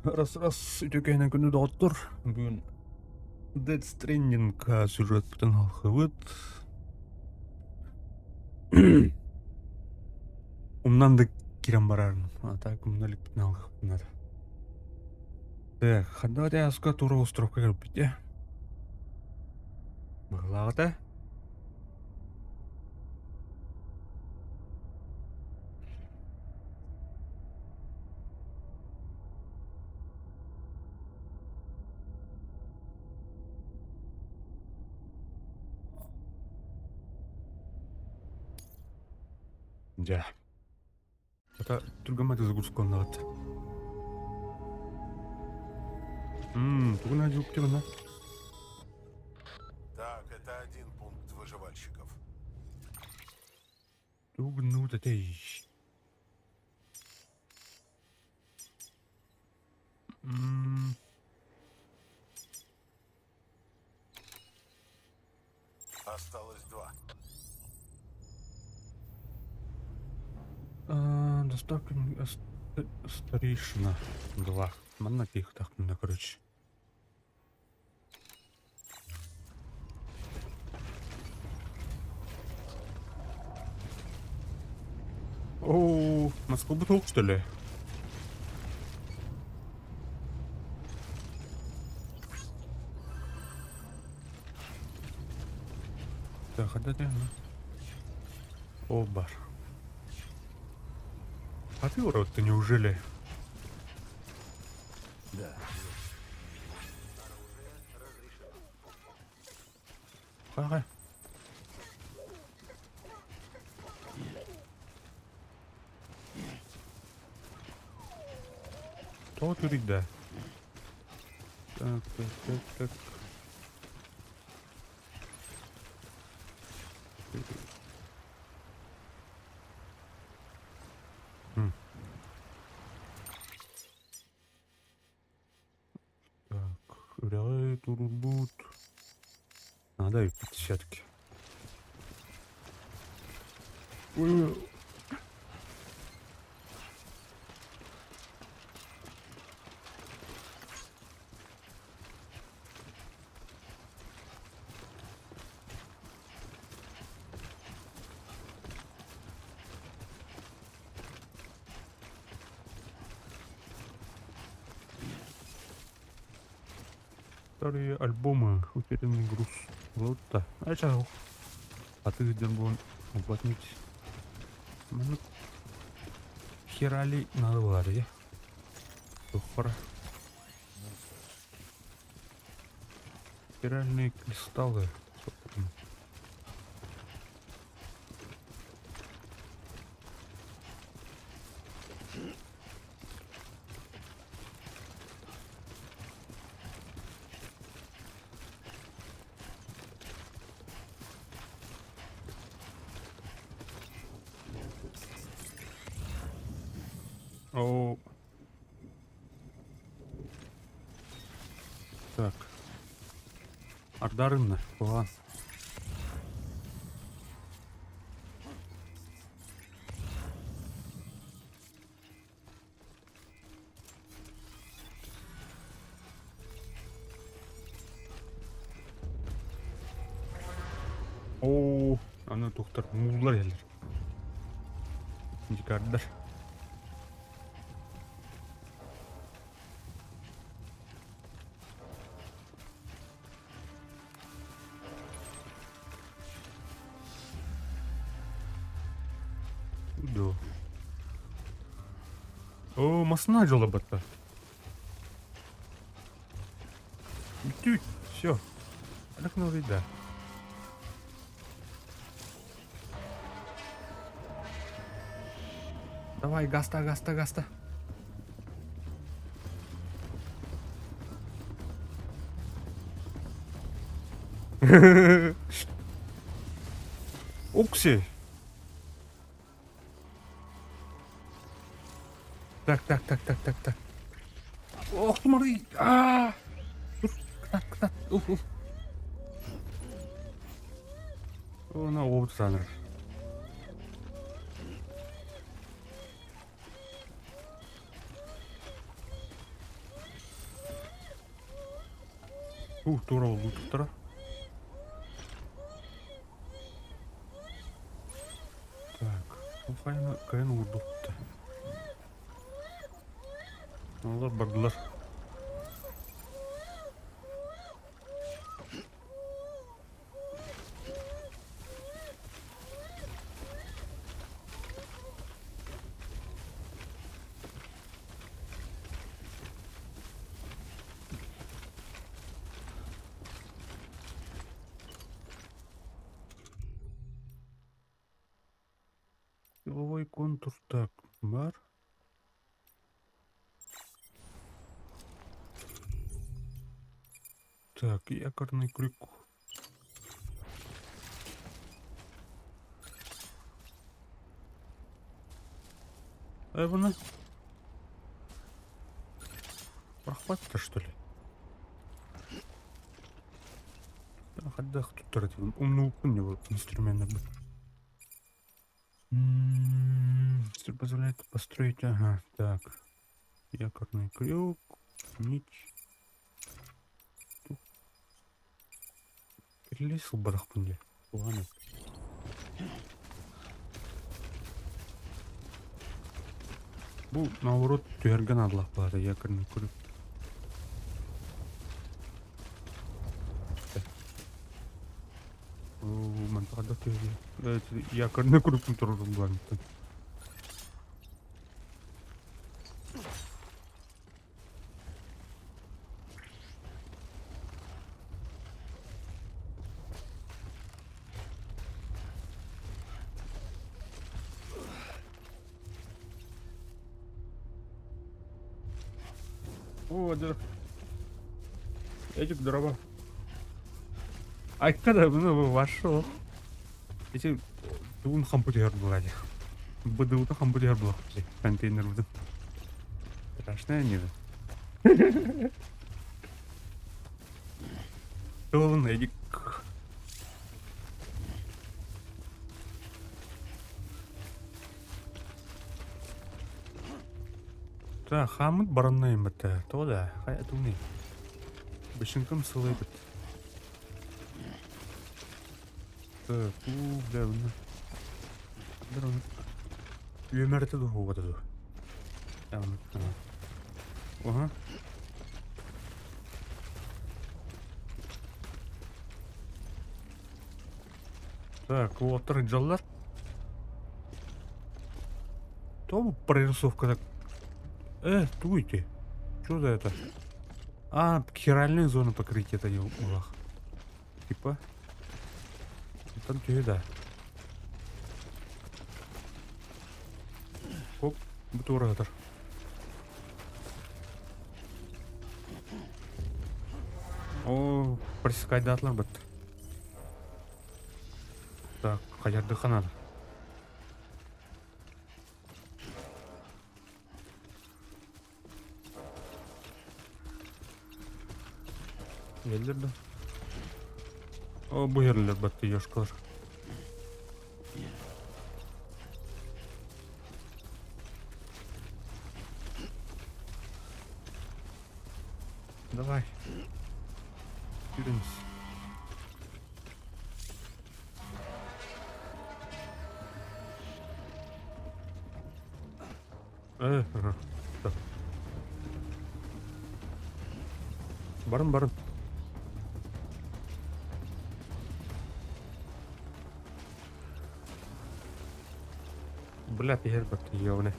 Раз үтөкөйнөн күнү доктор. Бүгүн Death Stranding сюжеттен алхыбыт. Умнан да кирен барарын. Так умналыктын алхыбытын. Так, ханда да аска тура островка кирип бите. Баглагата. Жа. Это тургаматы загрузкон надо. Тугна жук тёна. Так, это один пункт выживальщиков. Тугну тей. Осталось два. Доставка старейшина 2. Манна тих так, ну, короче. О, Москва бутылка, что ли? Так, а да. О, бар. А ты урод-то, неужели? Да. Ага. То турить, да. Так. Так, реально турбут. Надо и 50-ки. Ой. Старые альбомы, утерянный груз. Вот-то. А чё? А ты где был уплотнить? Ну, херали надо варить. Тухара. Спиральные кристаллы. О. Так. Ардарынна. План. О, аны тоқтар муллар елер. Дикардар. Да. О, масна жолы бата. Тють, все. Так ну да. Давай, гаста. Укси. Так. Ох, смотри. Так. Ona oldu sanırım. Тура болду туттара. Так, кайын урдукта. Олар бардылар. Силовой контур так бар. Так, якорный крюк. Бұны прохватта, что ли? Ходах тут тратил. Умный не был инструмент. Что позволяет построить, ага, так. Якорный крюк, нить. Перелезл барахпунде. Ладно. Бұл наоборот түйерген адлақ болады, якорный крюк. Мантағада түйерген. Якорный крюктың тұрырын бұланықтың. О, да. Этик дрова. Когда ну вошел. Эти он компьютер был. БДУ-то компьютер был. Контейнер был. Страшная не. Он Эдик. Да, хамыт бараннай мыта. Тода, хая туни. Бешинкам сылайбыт. Так, бля, bunu. Dur Ömer'de de havada dur. Tamam. Aha. Так, вот рыджалар. То прорисовка так. Туйте. Что за это? А, хиральная зона покрытия это улах. Типа. Там да. Оп, бутуратор. О, пресекать датлар бит. Так, хаярды ханады. Елдерді. О, bu yerler battı yaşkar. Давай. Yürüyünüz. Так. Барын. Бля, пихер баттı ёвне.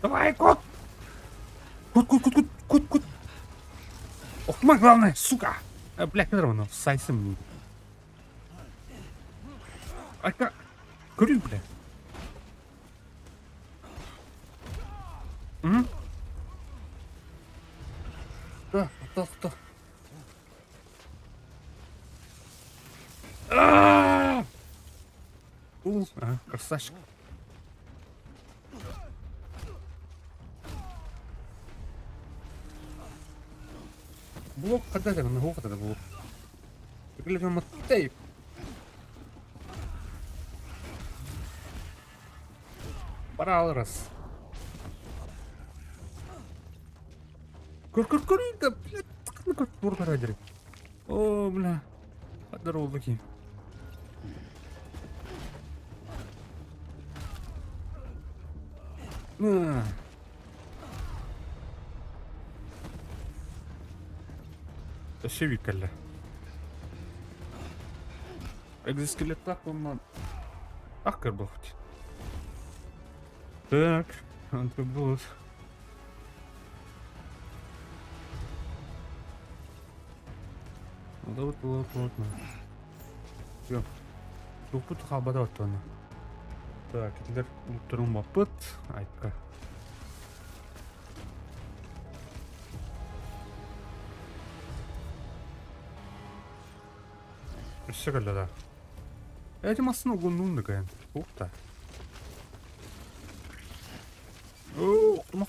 Давай, кот! Кот! Окма, главное, сука! Бля, кадрованно, сайсым. Айка! Курю, бля. Да, кто? Красавчик. Блок, когда я на голову тогда блок? Глядя на тейп. Пора раз. Кур, да, блядь, как на куртур радио. О, бля. Здорово, такие. На. Тащевик, әлі. Экзоскелет так, он... Ах, как был хоть. Так, антибот. Вот. Все. Тут хабада оны. Так, теперь утром опыт. Айтка. Все да. Этим основу нундаган. Ух ты. О, тумак.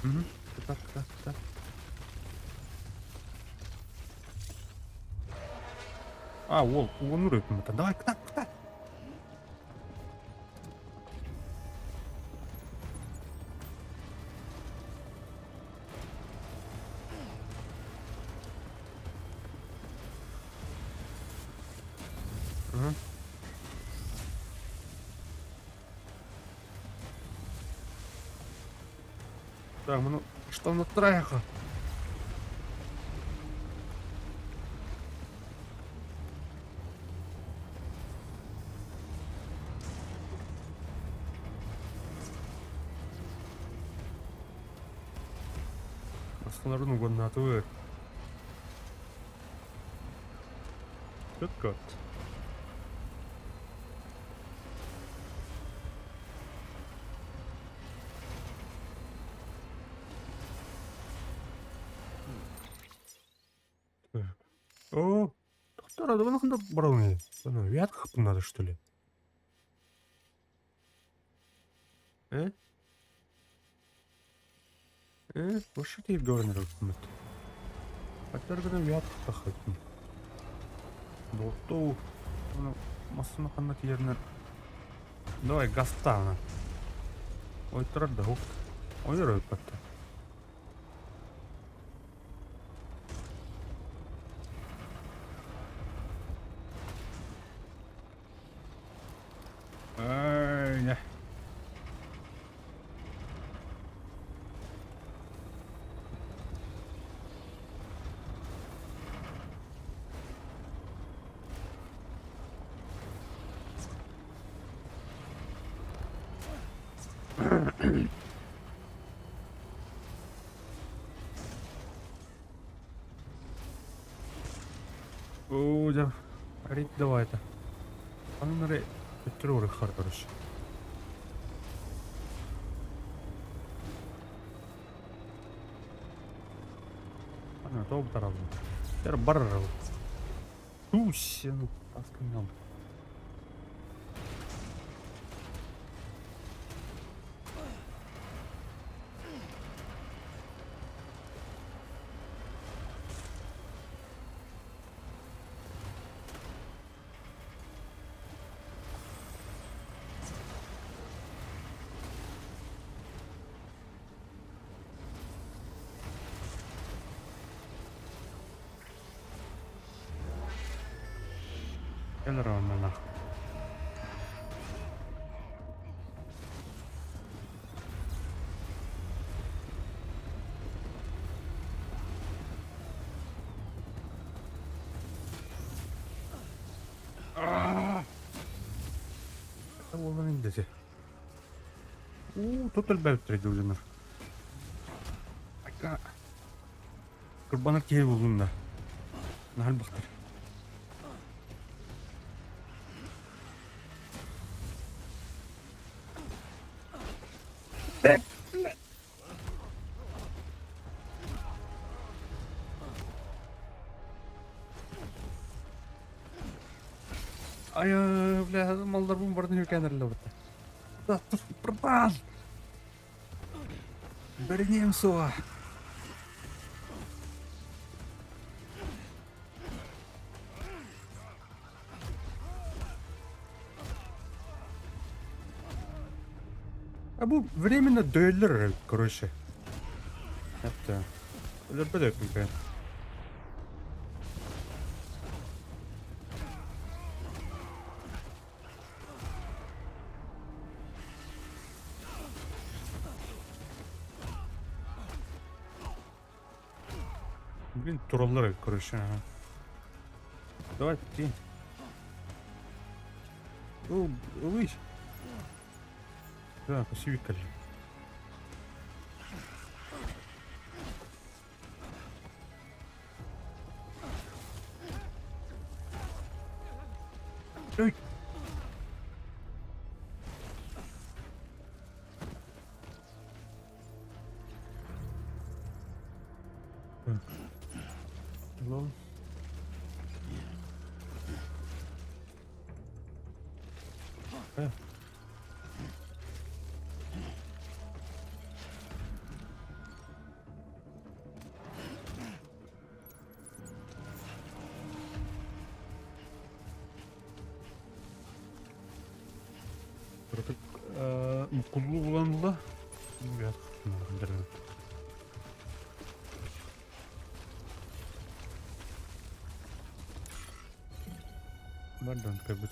Угу. Так. А, ол рыпнуто. Давай, куда? Ага. Так, ну что на треха? Основную гранату. Как? О, доктор, да вы брауни. Вятка надо, что ли? Вообще ты говоришь, что Атаргана вятка тахатын. Доктор, массына қанат ерінер. Давай, гастана. Ой, тұрады, ой, рөйт бәтті. Не. О, да. Рит, давай это. Аннаре петроры хар, короче. Ана, топ таразы. Тер баррал. Тусь, ну, асканам. Нормально, нахуй. Это было не дети. Тут альбайт трейдилдинер. Айка. Курбанак кей болдун да. Нахал бактыр. Ай, бля, малдар бомбардын өкәнерлі бұтты. Да, тұр, братан! Бәрінем суға. bu временно düeller короче. Hatta. Öyle böyle kanka. Блин, троллеры, короче, ага. Давай, иди. Ой. Да, пассивикали. Ой. Так. Лол. Э. Burada kullanılan biraz kullanılır. Pardon, как бы.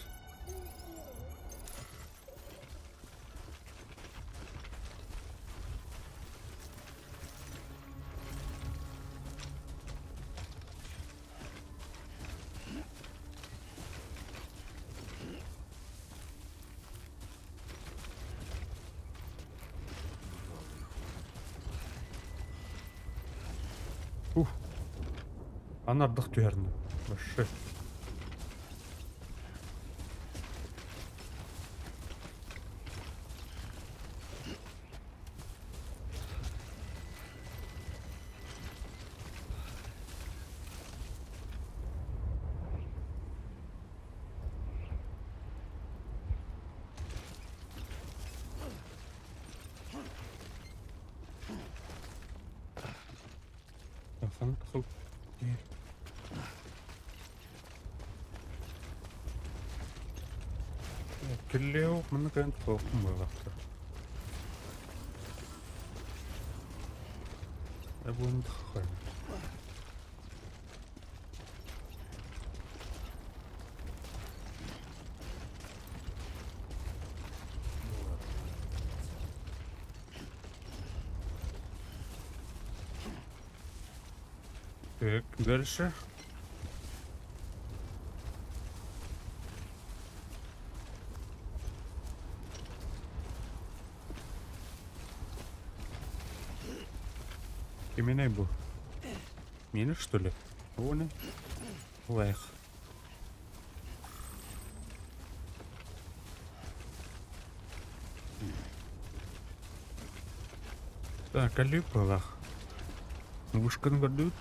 Ух. Она отдохтуярна. Вообще. Sana takıl. Киллеу, мы наконец было. Я буду не тхай. Так, дальше. Именно был. Минус, что ли? Вон. Лэх. Так, алюпалах. Вышкан гордут.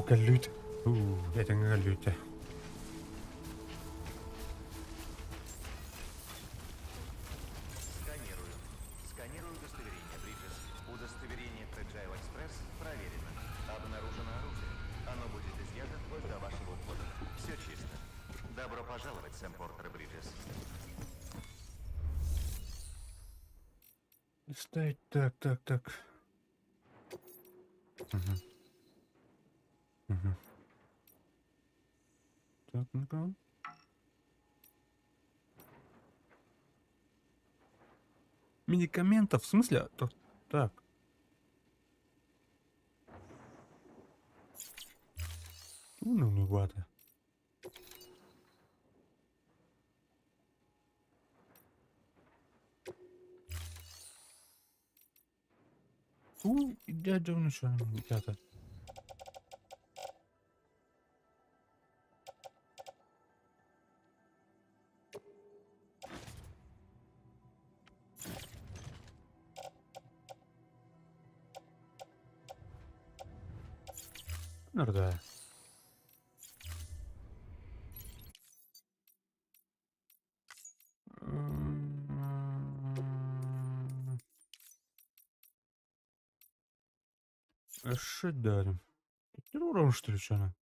Калют. Это не калют. Сканирую удостоверение, Бриджес. Удостоверение Fragile Express проверено. Обнаружено оружие. Оно будет изъято вплоть до вашего ухода. Все чисто. Добро пожаловать, Сэм Портер, Бриджес. Стоять, так. Угу. Так, ну-ка. Медикаментов? В смысле? Так. Ну, не вата. Дядя, ну что, ребята. Ну да. А что дарим? Террором, что ли, что она?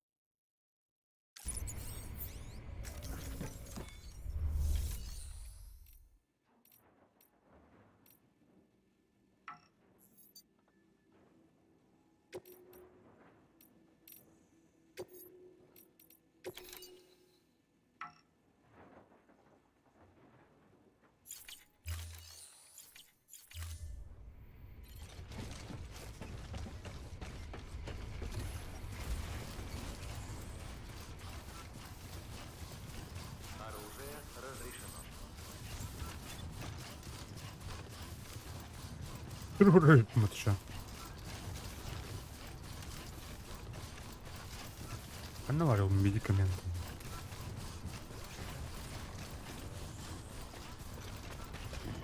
Терроризм, это что? А наварил медикаменты.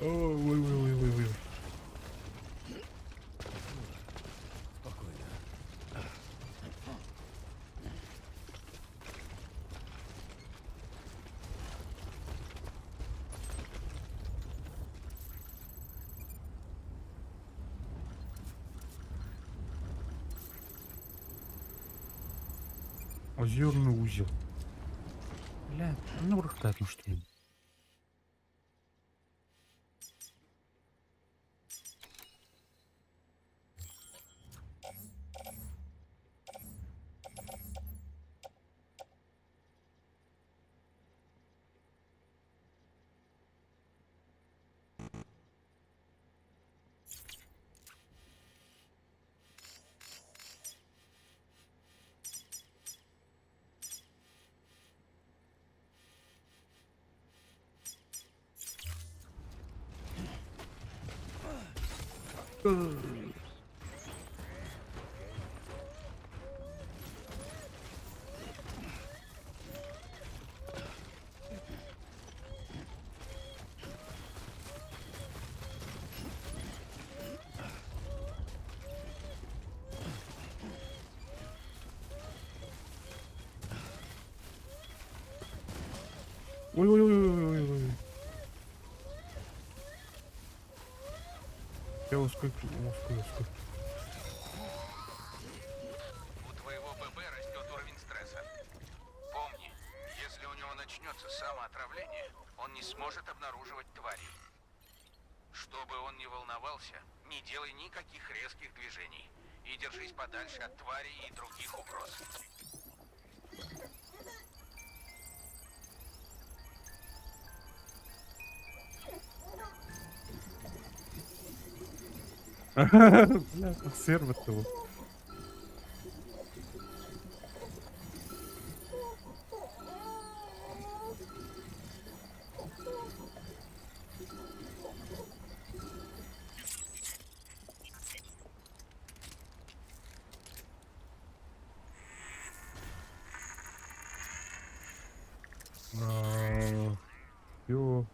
Ой. Озерный узел. Бля, ну рыхтать, ну что ли? Ой. Я узкой. У твоего ББ растет уровень стресса. Помни, если у него начнется самоотравление, он не сможет обнаруживать тварей. Чтобы он не волновался, не делай никаких резких движений и держись подальше от тварей и других угроз. Бля, консервы-то вот. Ё.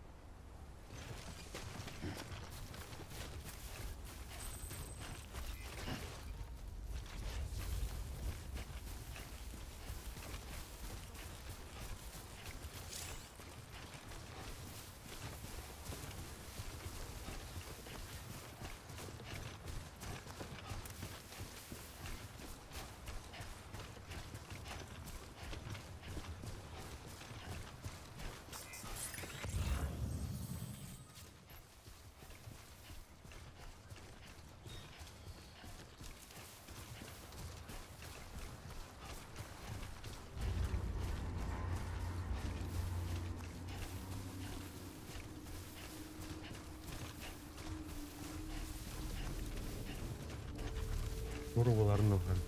Урваларны хан.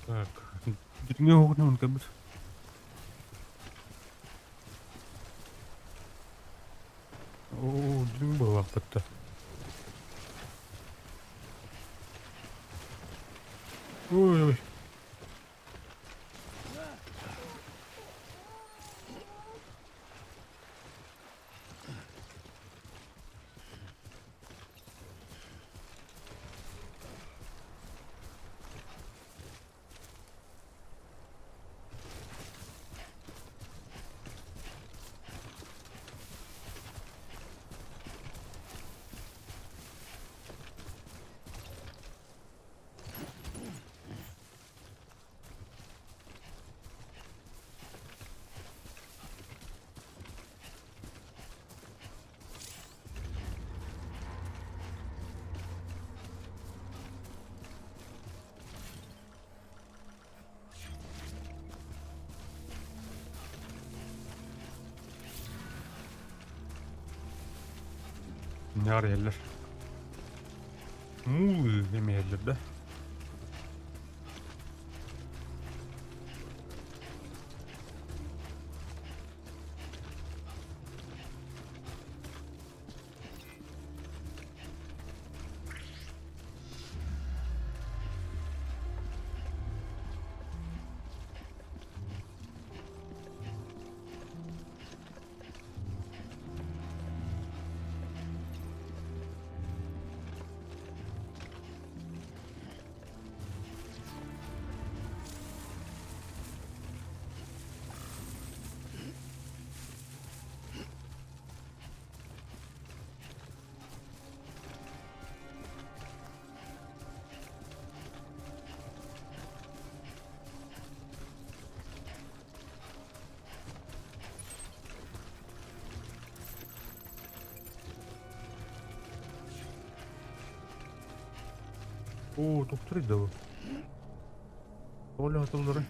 Так. Дүрмээ хугна хүн гэмэр. Оо, дүрмээ баг батта. Ой ой. Ne ara yerler? Muğlu deme yerlerde. Oo, doktor da bu. Öyle hatırları.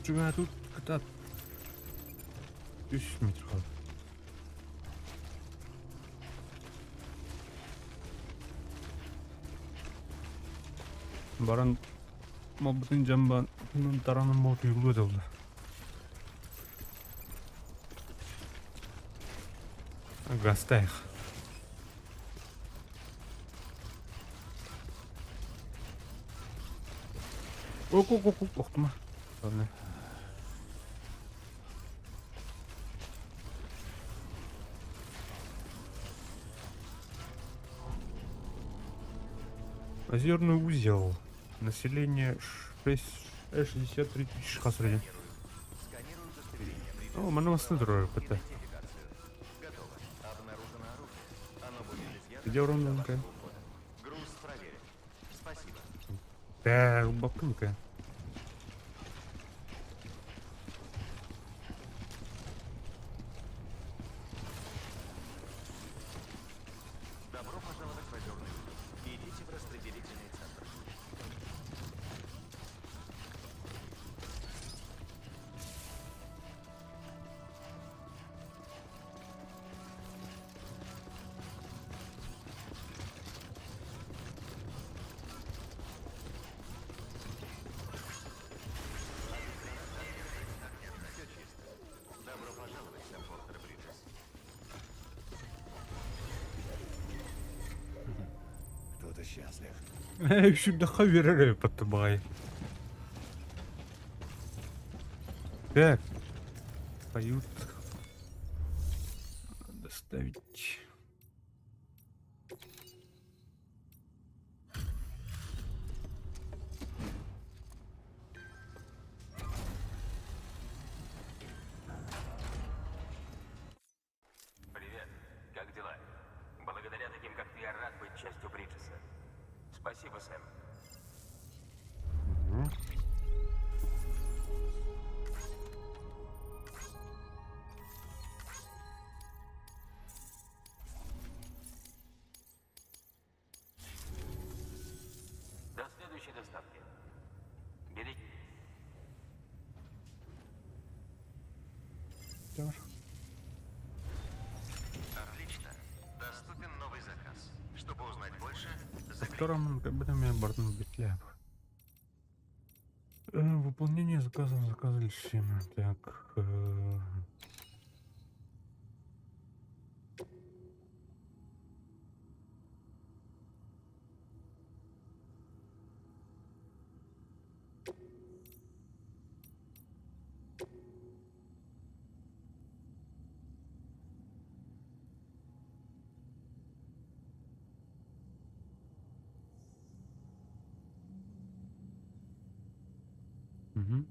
Cuma тут где-то 300 метров. Баран мобтын жамбан таранын мобты юлу делди. Гастайх. Оку, оқтыма. Ладно. Озерный узел. Население 63 тысячи хасрedi. Сканирую удостоверение. Прибыв. О, мана масындыры бітті. Готово. Обнаружено оружие. Оно будет изъято. Где урон до маленькая? вашего ухода. Груз проверен. Спасибо. Так, бабка. Добро пожаловать в Озерный узел. Идите в распределительный центр. Все чисто. Добро пожаловать, сэр Портер Бриджес. Кто-то счастлив. Şurada kavirere battı bay. Так. Поют. Доставить. Привет. Как Я рад быть частью Бриджеса. Спасибо, Сэм. Мгм. До следующей доставки. Бери. Тяж. Отлично. Доступен новый заказ. Чтобы узнать больше, По загляните. которым кабинами бортом Битляп. Выполнение заказа заказывали. Так. Угу.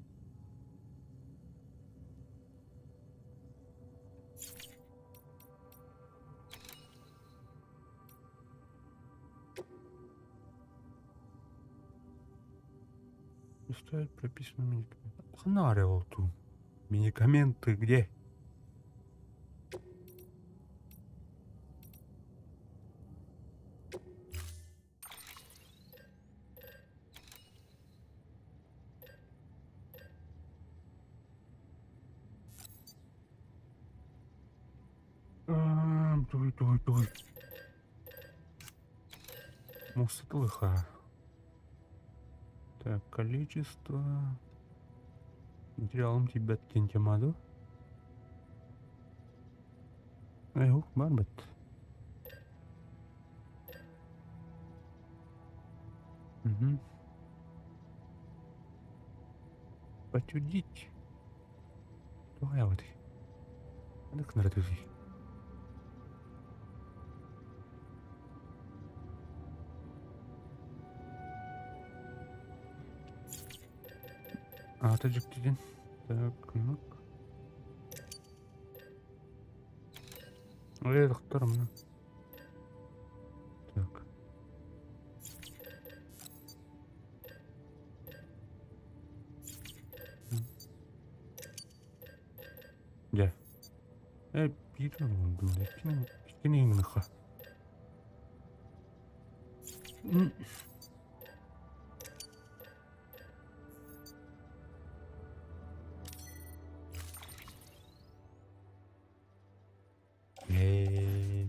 Стоит прописано медикаменты. Фонарио тут. Медикаменты где? Дуй. Мусыклыха. Так, количество. Материалом тебя тентямаду. Эх, барбет. Угу. Почудить. Давай вот. Так нарадуй. А, таджик тидин. Так, ну. Это втором, ну. Так. Где? Пиром, блядь. Кинингнаха.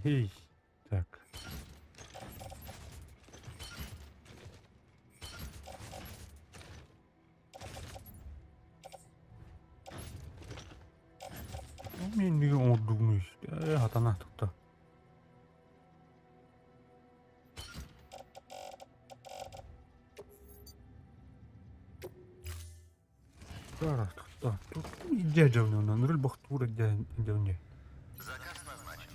Эй. Так. Мен неге ордугмуш? Атана тукта. Зараз тукта. Тут дядя у нас, рыль бахтура дядя. Заказ назначен.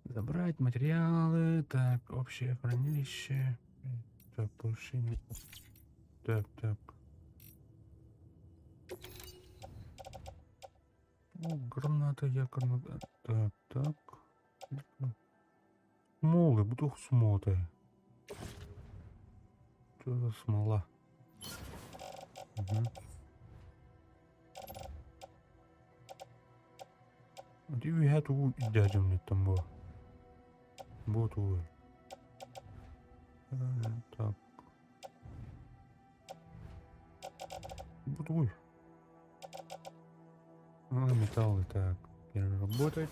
Забрать материалы. Так, общее хранилище. Так, повышение. Так. Ну, граната якорная. Так. Смолы, буду смоты. Что за смола? Угу. Где вы эту дядю мне там был? Вот вы. Так. Вот вы. Металлы, так. Переработать.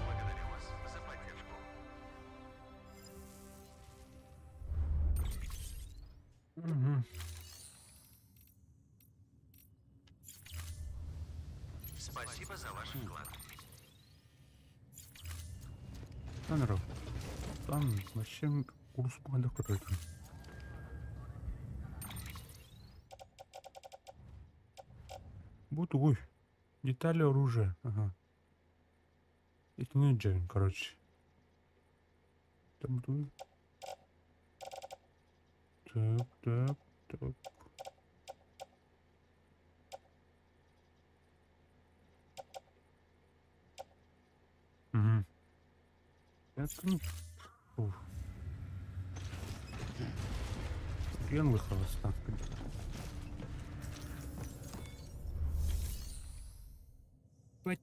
Благодарю вас за поддержку. Угу. Спасибо за ваш вклад. Норов. Там вообще курс команды какой-то. Вот, ой. Детали оружия. Ага. Это не джейн, короче. Там тут. Так. Угу. Это ну. Ух. Ген выховался так. Пать.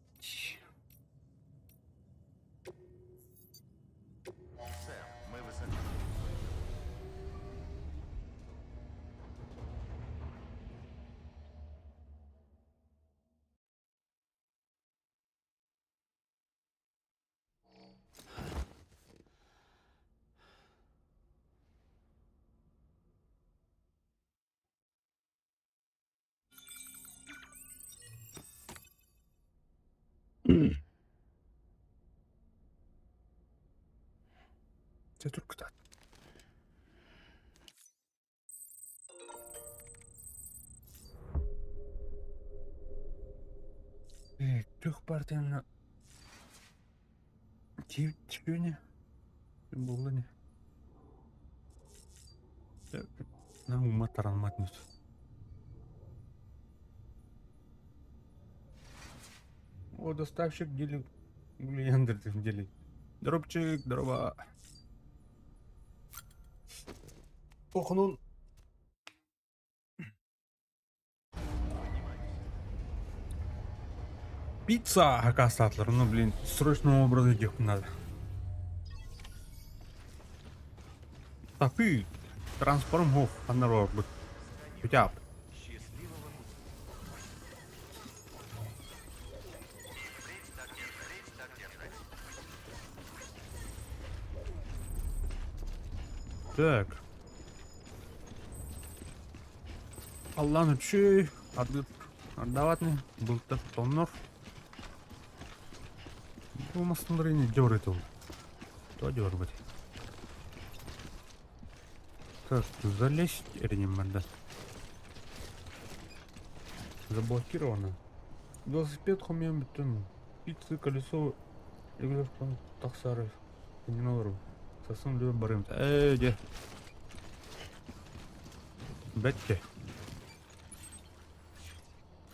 Сэм, мы высоко. Это только так. Трехпартийно. Чего не? Было не. На ума таранматнуть. О, доставщик дели. Глиандр ты дели. Дробчик, дрова. Ох, ну. Пицца, оказывается, ну блин, срочным образом идет надо. Так ты трансформов анарод. Хотя бы. Счастливого пути. Впредь так держать. Так. Allah'ın şey отдавать мне был так тоннор. Bu masaları yine дёрает он. Кто дёрбать? Так, залезть надо. Заблокировано. Велосипед хумем бітін. Пиццы, колесо. Игрушкан таксары. Не нору. Сосын löp барым. Де. Бәтте.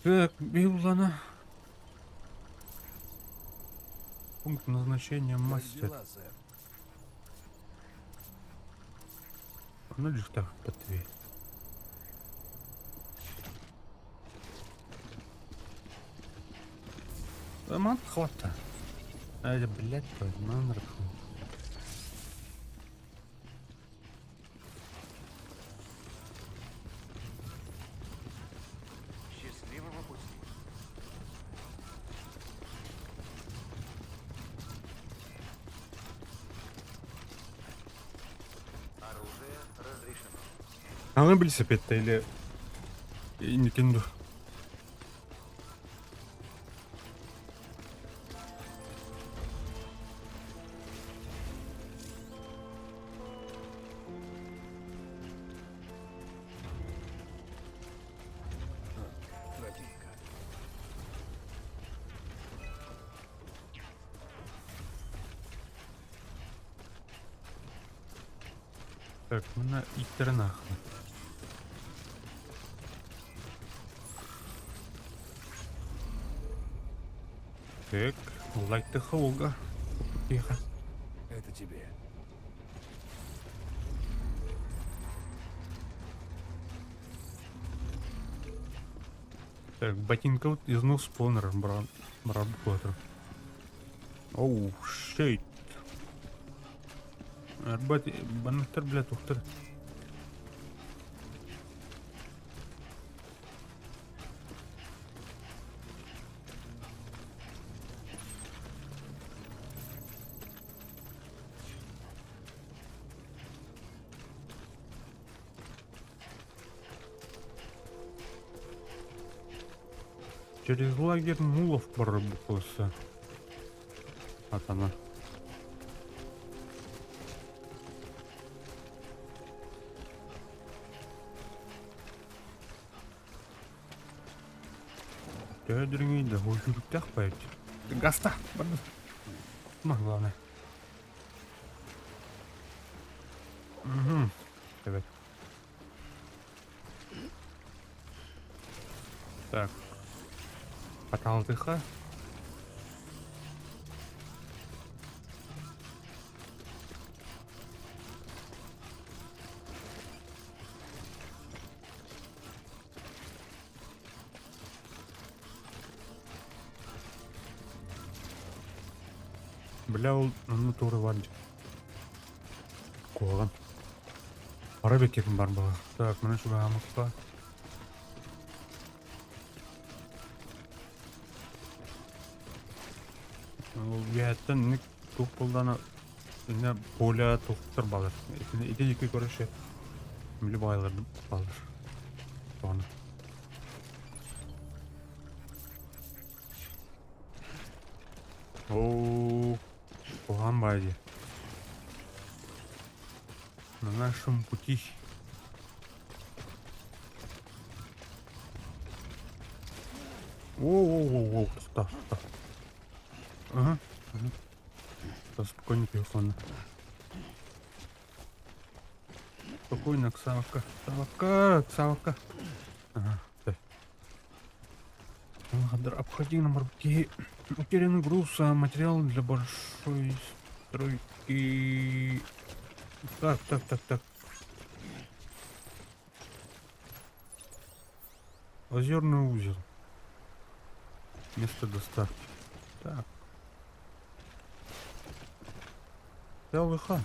Так, Биулана. Пункт назначения Как мастер. дела, сэр? Ну лишь так подвей. Ман хвата. А это, блядь, ман раху. Счастливого пути. Оружие разрешено. А мы были опять-то или... И не кинду. Тропинка. Так, мы на Итернах. Так, лайк-то холга. Тихо. Это тебе. Так, ботинка вот из ног спонера, брат Поттер. Оу, шейт. Арбат, баннахтар, блядь, ухтар. Через лагерь мулов прорубился. Вот она. Кәдіріңей да ойшылықты ақпайды. Гаста! Главное. Угу. Давай. Так. Поталтыха. Бля, ол туры бар. Қоған. Ара бекетім бар бұл. Так, мына шуға амыққа. Ол бияттан ник туқ бұлданы үне поля туқтыр балыр. Ете жеке көріші. Мүлі байларды балыр. Соны. Ооо. Қоған байды. На нашем пути. Оу, тоқта. Ага. Да, спокойно, телефон. Спокойно, Ксавка. Ксавка. Ага, да. Обходи на марке. Утерянный груз, материал для большой стройки. Так. Озерный узел. Место доставки. Так. ЛВХ.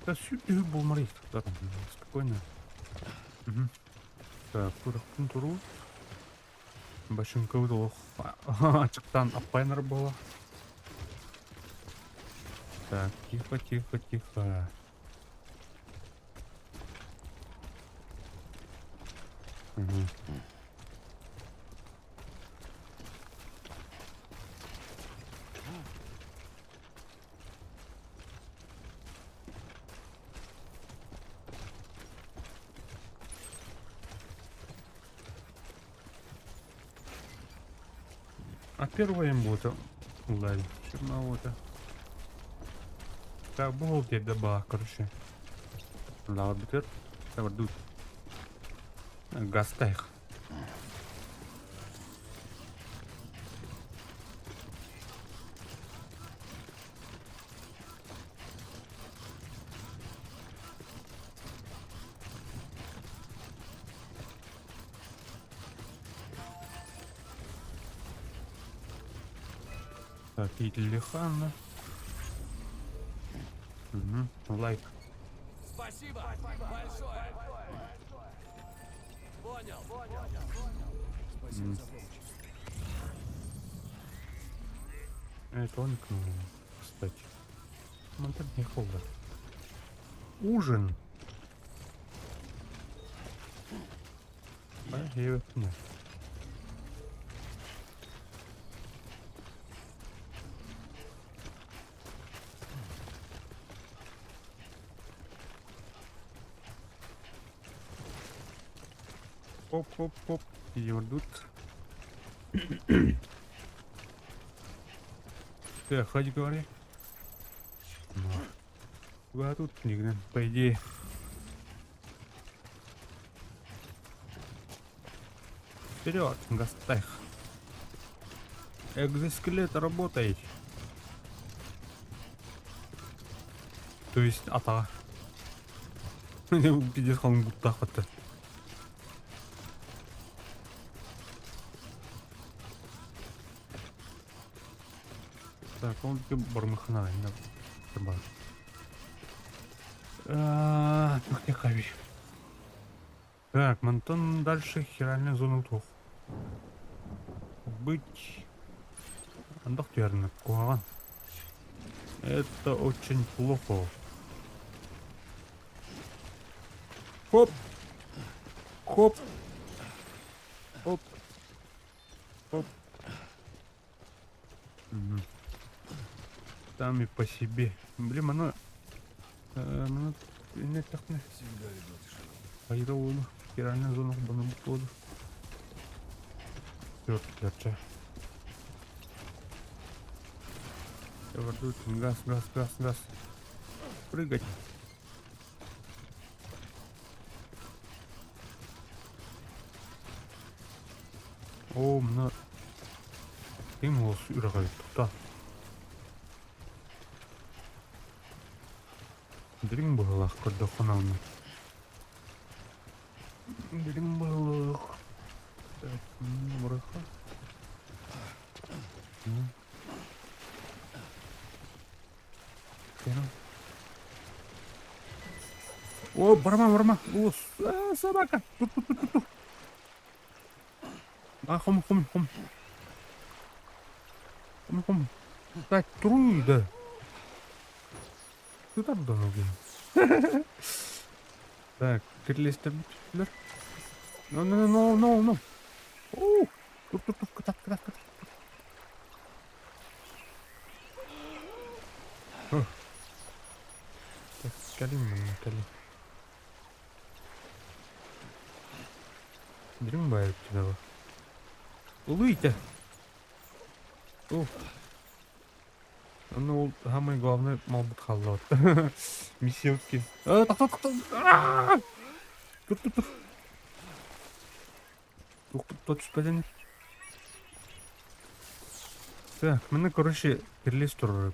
Да сюда был морит. Да, там спокойно. Угу. Так, туру. Башенка выдала. Чактан апайнер была. Так, тихо. Угу. А первое имбота. Ладно, черновота. Так, был тебе добавок, короче. Да, битер. Так, тут. Гастайх. Так, Ильхан. Угу, лайк. Спасибо большое. Понял. Спасибо за помощь. Это он к нему, кстати. Монтаж не холодно. Ужин. Понятно. Оп. Идут. Ты хоть говори. А тут нигде, по идее. Вперед, Гастайх. Экзоскелет работает. То есть ата. Пиздец, он будто хватает. Так, он бармахна, не надо. Так, Монтон дальше херальная зона утов. Быть. Доктор, куаган. Это очень плохо. Хоп. Угу. Сами по себе. Блин, оно... не так не. Всегда веду тишину. Пайровую. Спиральная зона хубана походу. Чёрт. Газ. Прыгать. О, мына кем осы үрағай тұқта. Дірің бұғылақ көрді қонауны. Дірің бұғылақ. Так, бұрақа. О, барма. О, собака. Тут. А, хом. Так, труй, да. Ты там да ноги. Так, кирлестер. No. О, тут, катат. Так, калим. Дрим байып тебя. Улуйте. О. Ну, ол самый главный малбут қалды. Миссия өткен. Так. Тур. Тоқпен. Так, мені, короче, кірлес тұрыр.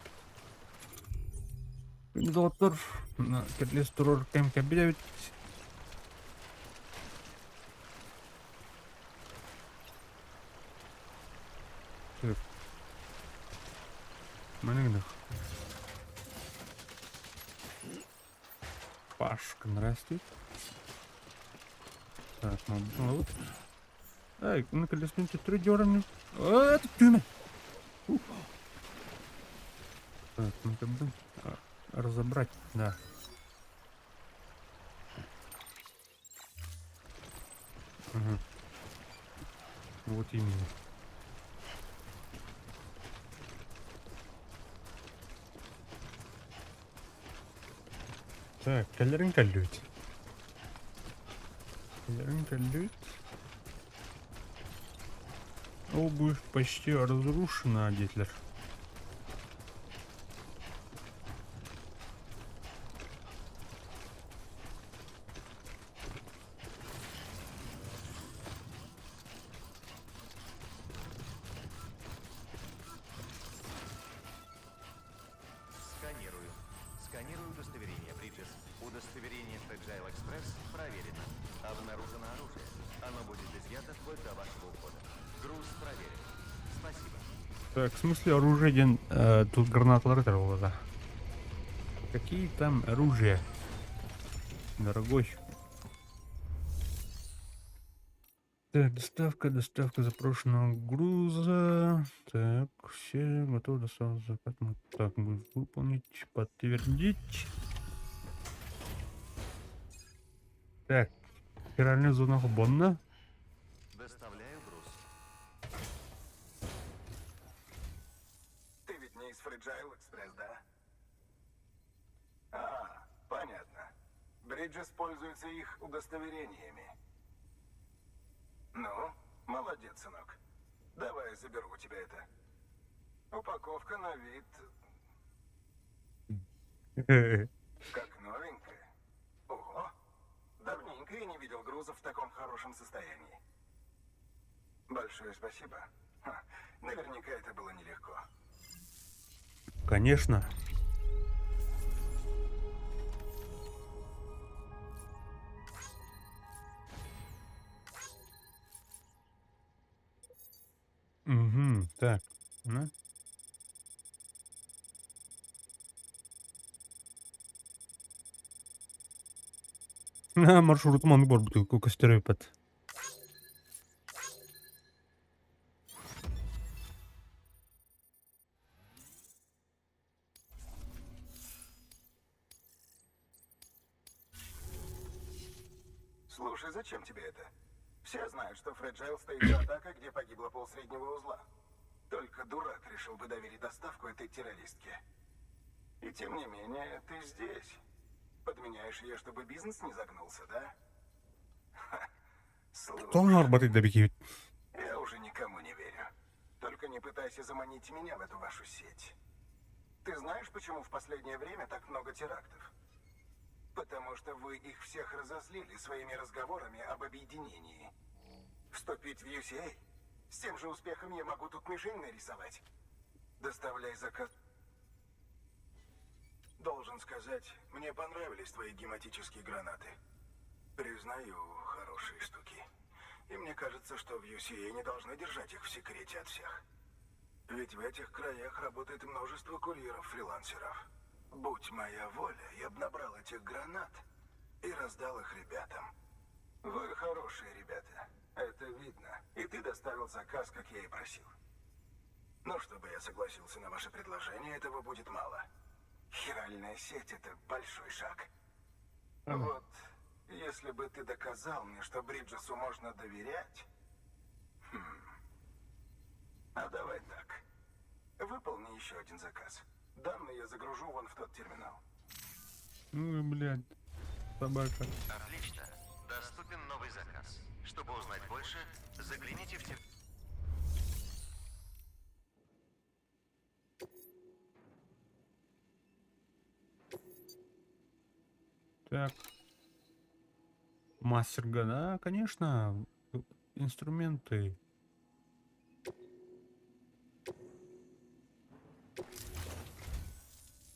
Мені доғыттыр. Кірлес тұрыр кәм бедәвет. Так. Мені гінақ. Пашкан растет. Так, вот. Ай, на колесном чуть дёрнем. Это тюна. Так, ну-ка бы разобрать, да. Ага. Вот именно. Так, калерин калють. Обувь почти разрушена, Детлер. Сканирую удостоверение, Бриджес. Удостоверение Fragile Express проверено. Обнаружено оружие. Оно будет изъято вплоть до вашего ухода. Груз проверен. Спасибо. Так, в смысле оружие, тут гранаталары торговля. Какие там оружия? Дорогой. Так, доставка запрошенного груза. Так, все готово, доставка заказ. Так, будет выполнить, подтвердить. Так, спиральная зона хубонна. Доставляю груз. Ты ведь не из Fragile Express, да? А, понятно. Бриджес пользуется их удостоверениями. Ну, молодец, сынок. Давай я заберу у тебя это. Упаковка на вид как новенькая. Ого, давненько я не видел грузов в таком хорошем состоянии. Большое спасибо. Ха, наверняка это было нелегко. Конечно. Угу, так. Ну. Маршрут маңы бар бутылку костерепет. Слушай, зачем тебе это? Все знают, что Fragile стоит за атакой, где погибло полсреднего узла. Только дурак решил бы доверить доставку этой террористке. И тем не менее, ты здесь. Подменяешь ее, чтобы бизнес не загнулся, да? Ха, Кто работает до беги? Я уже никому не верю. Только не пытайся заманить меня в эту вашу сеть. Ты знаешь, почему в последнее время так много терактов? Потому что вы их всех разозлили своими разговорами об объединении. Вступить в UCA? С тем же успехом я могу тут мишень нарисовать. Доставляй заказ. Должен сказать, мне понравились твои гематические гранаты. Признаю, хорошие штуки. И мне кажется, что в UCA не должны держать их в секрете от всех. Ведь в этих краях работает множество курьеров-фрилансеров. Будь моя воля, я бы набрал этих гранат и раздал их ребятам. Вы хорошие ребята, это видно. И ты доставил заказ, как я и просил. Но чтобы я согласился на ваше предложение, этого будет мало. Хиральная сеть — это большой шаг. Вот, если бы ты доказал мне, что Бриджесу можно доверять... А давай так. Выполни еще один заказ. Данные я загружу вон в тот терминал. Ну, блядь, собака. Отлично. Доступен новый заказ. Чтобы узнать больше, загляните в Так. Мастерга, да, конечно. Инструменты.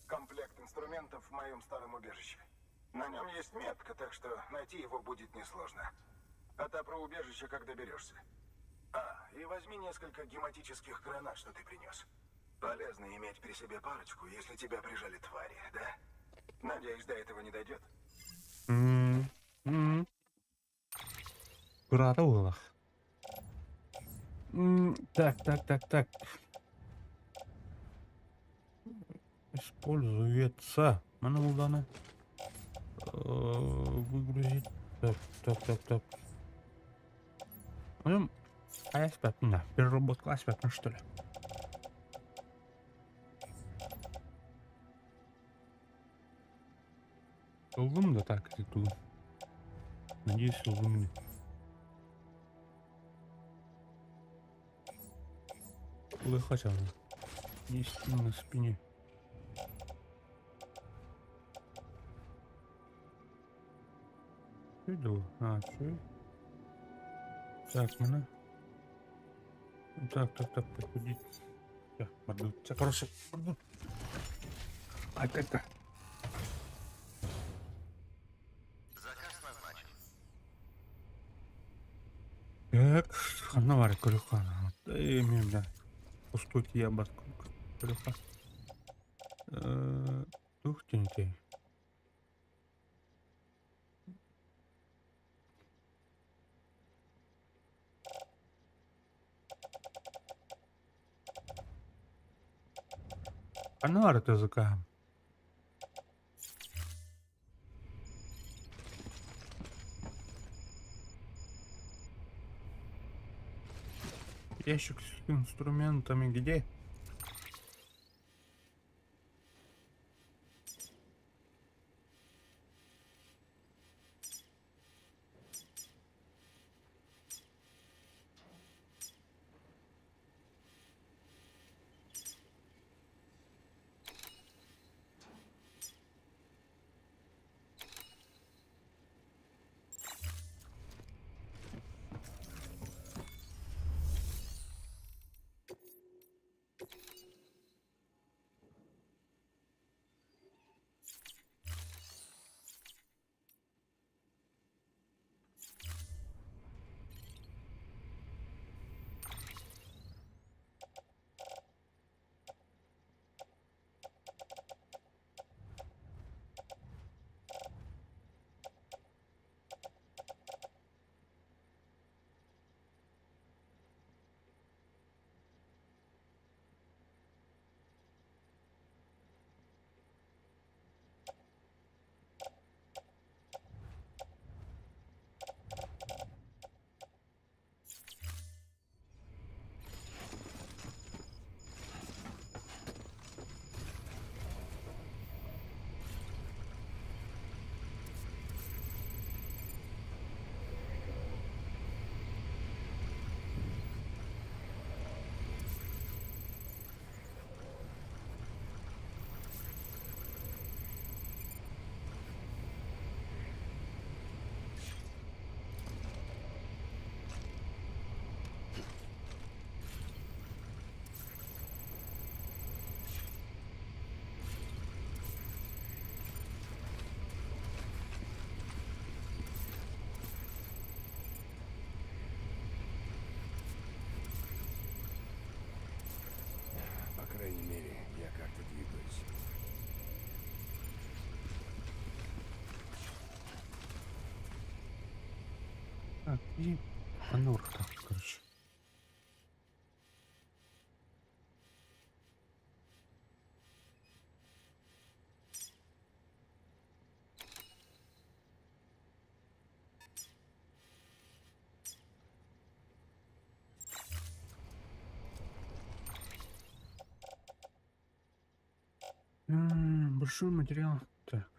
Комплект инструментов в моем старом убежище. На нем есть метка, так что найти его будет несложно. А та про убежище, как доберешься. А, и возьми несколько гематических гранат, что ты принес. Полезно иметь при себе парочку, если тебя прижали твари, да? Надеюсь, до этого не дойдет. Круто. Так. Используется. Манудана. Выгрузить. Так. А переработка аспектна, что ли? Лун, да так, и тут. Надеюсь, лун. Хотя бы. Есть на спине. Иду. Все. Так, мене. Так, приходить. Так, морду. Все, короче, морду. Так. заказ назначен. Так, ханавари колюха. Да и мне, бля. Пустой я батку. Колюха. Ух ты. Ханавари ты языка. Ящик с инструментами где? И наверх так, короче. Большой материал. Так.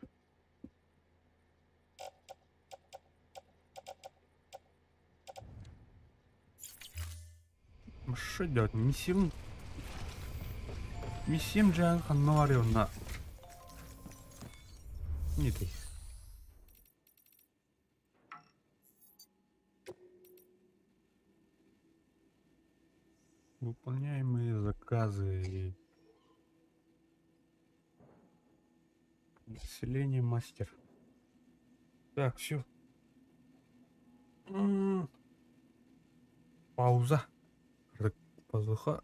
Что делать? Миссим же говорил на. Не ты. Выполняемые заказы. Население мастер. Так, все. Пауза. Пазуха.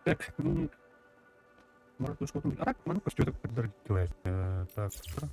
Так, ну... Может, тут что-то... А так, могу просто это поддерживать. Так, что?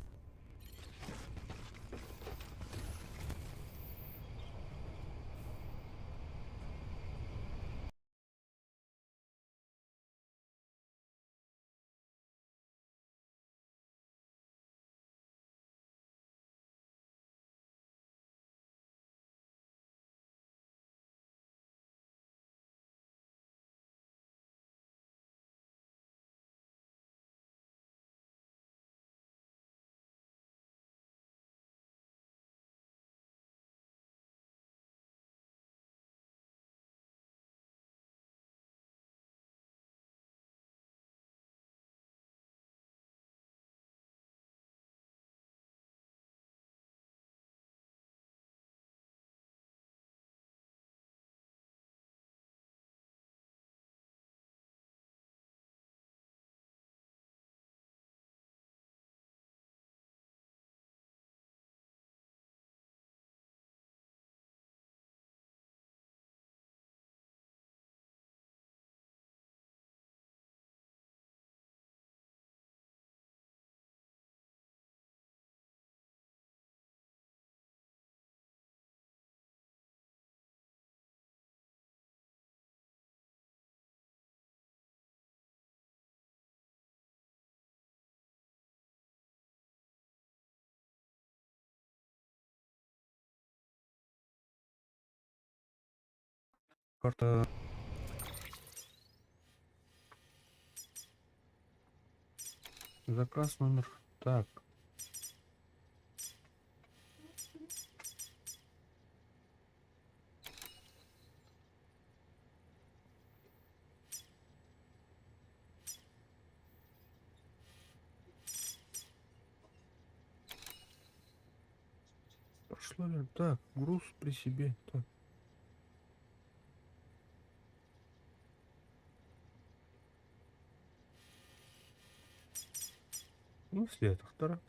Карта... Заказ номер... Так. Пошло ли? Так, груз при себе. Так. Ну, след вторая.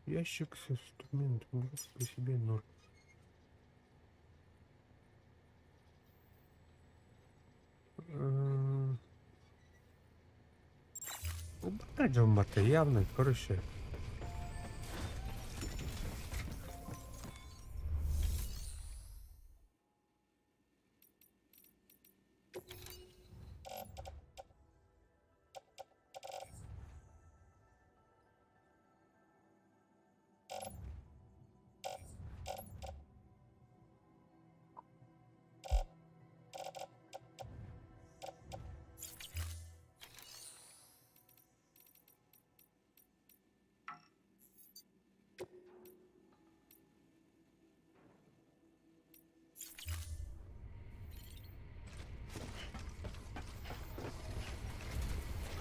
Ящик с инструментом. Груз при себе 0. Убрать же явно, короче.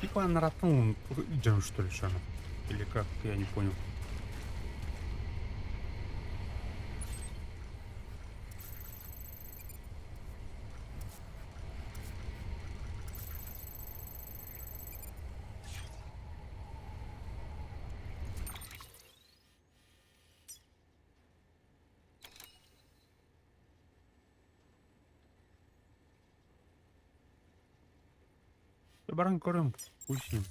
Типа на роту идем, что ли, что ли? Или как? Я не понял. Баран корм, пусть с ним.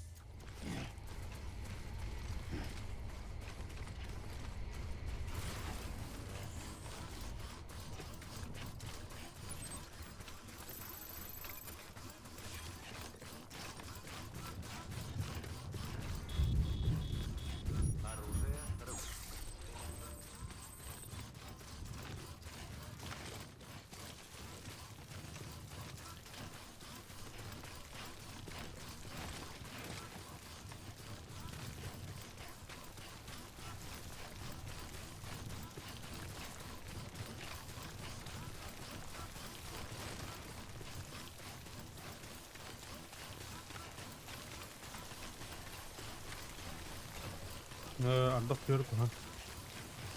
Отдох вверху, ага.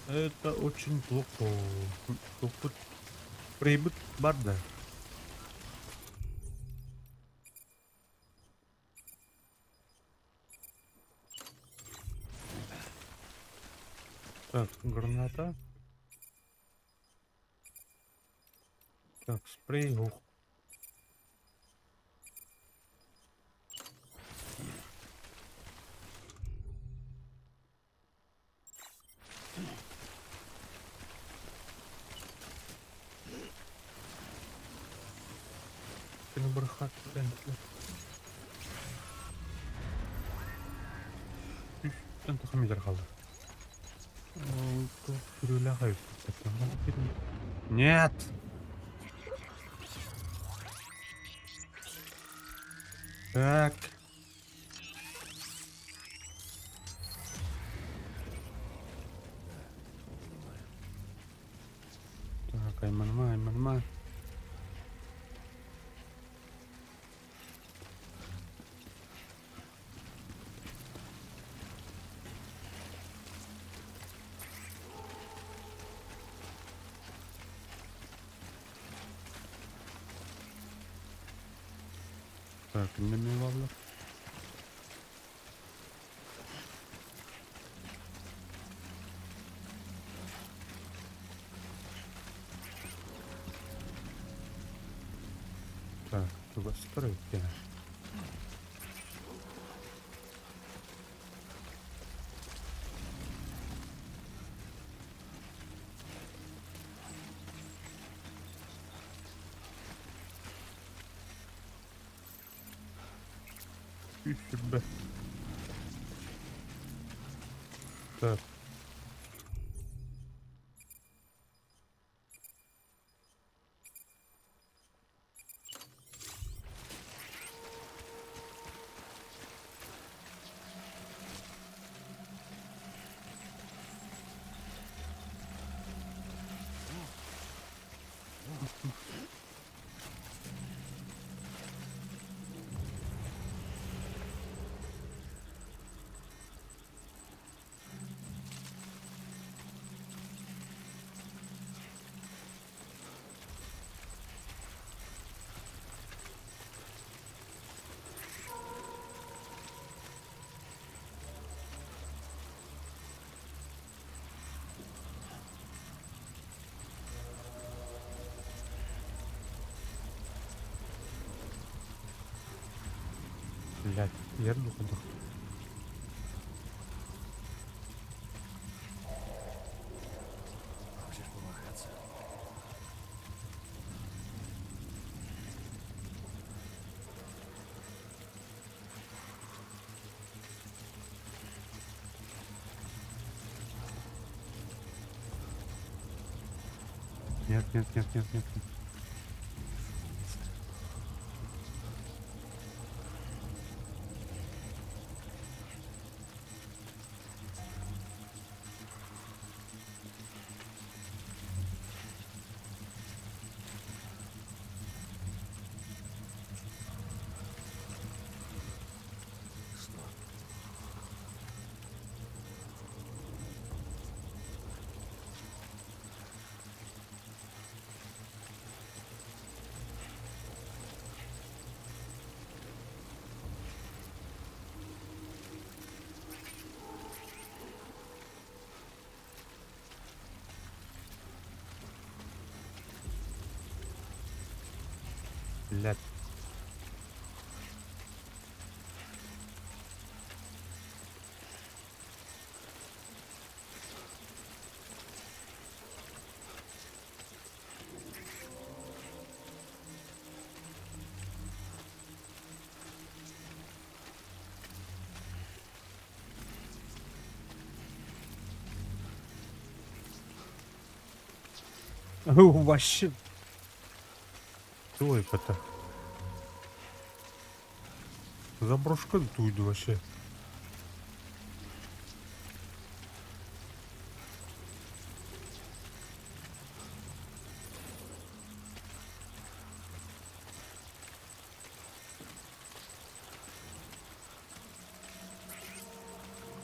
Это очень плохо. Прибыт барда. Так, граната. Так, спрей, ох. Ти не брехати, блін. Sen tahamayacak kaldı. Сюрюляхай. Нет! Так. Так, Айманма, Айманма. Так, не вавлю. Так, треба скрити. І себе. Так. Блядь, я духа. Хочешь помахаться? Нет, нет, нет, нет, нет. Блядь. Вообще. Ой, это. Заброшка тут вообще.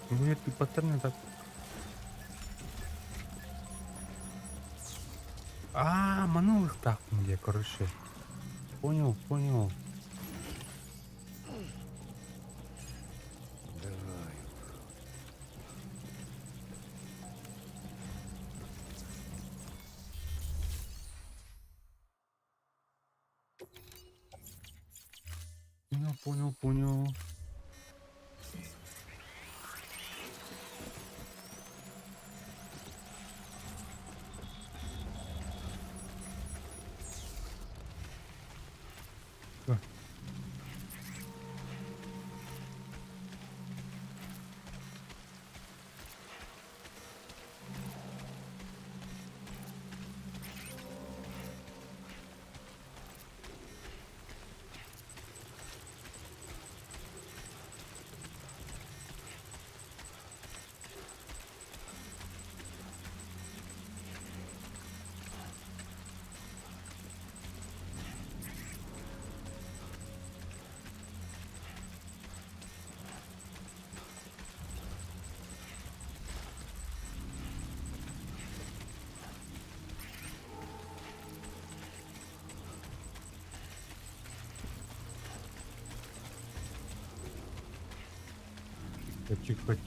Ну, это паттерны так. А, манул их так мне, короче. Понял, понял. Понял. А. Тихо.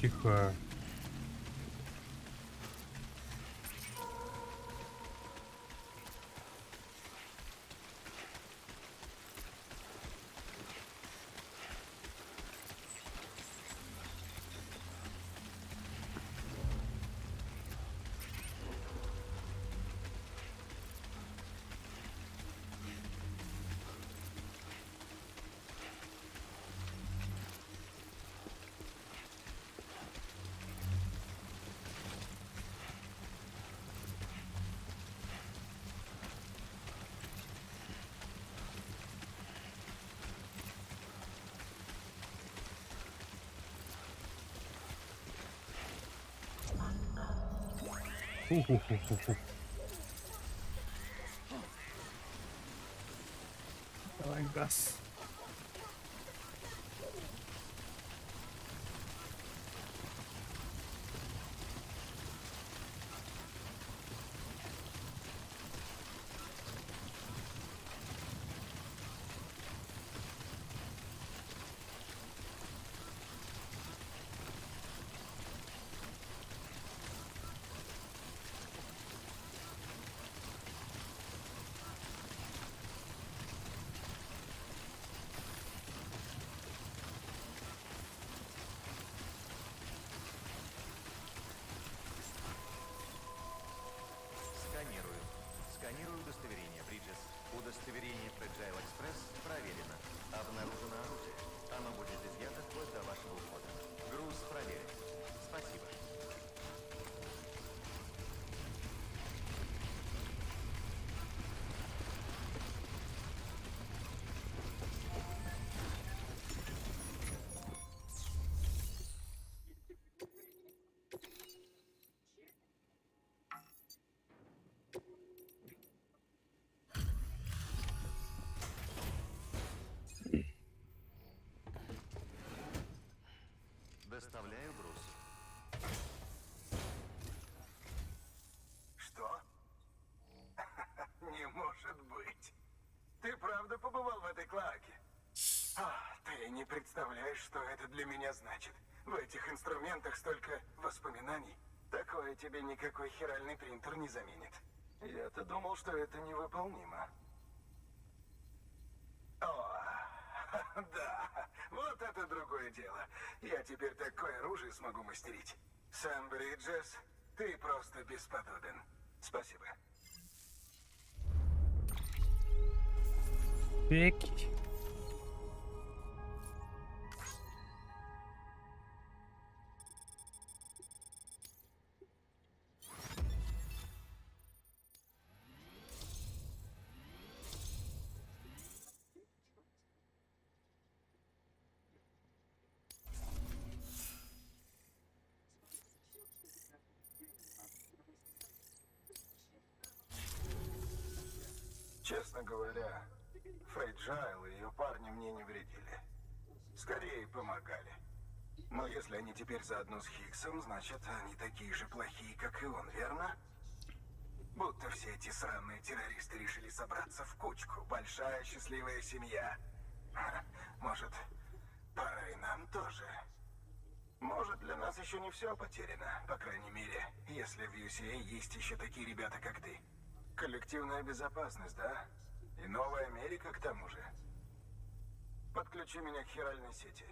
Фу. Давай газ. Сканирую удостоверение, Бриджес. Удостоверение Fragile Express проверено. Обнаружено оружие. Оно будет изъято вплоть до вашего ухода. Груз проверен. Спасибо. Доставляю груз. Что? Не может быть. Ты правда побывал в этой клоаке? Ты не представляешь, что это для меня значит. В этих инструментах столько воспоминаний. Такое тебе никакой хиральный принтер не заменит. Я-то думал, что это невыполнимо. Да, вот это другое дело. Я теперь такое оружие смогу мастерить. Сэм Бриджес, ты просто бесподобен. Спасибо. Пеки. Честно говоря, Фрейджайл и ее парни мне не вредили. Скорее помогали. Но если они теперь заодно с Хиггсом, значит, они такие же плохие, как и он, верно? Будто все эти сраные террористы решили собраться в кучку. Большая счастливая семья. Может, пора и нам тоже. Может, для нас еще не все потеряно. По крайней мере, если в UCA есть еще такие ребята, как ты. Коллективная безопасность, да? И новая Америка к тому же. Подключи меня к хиральной сети.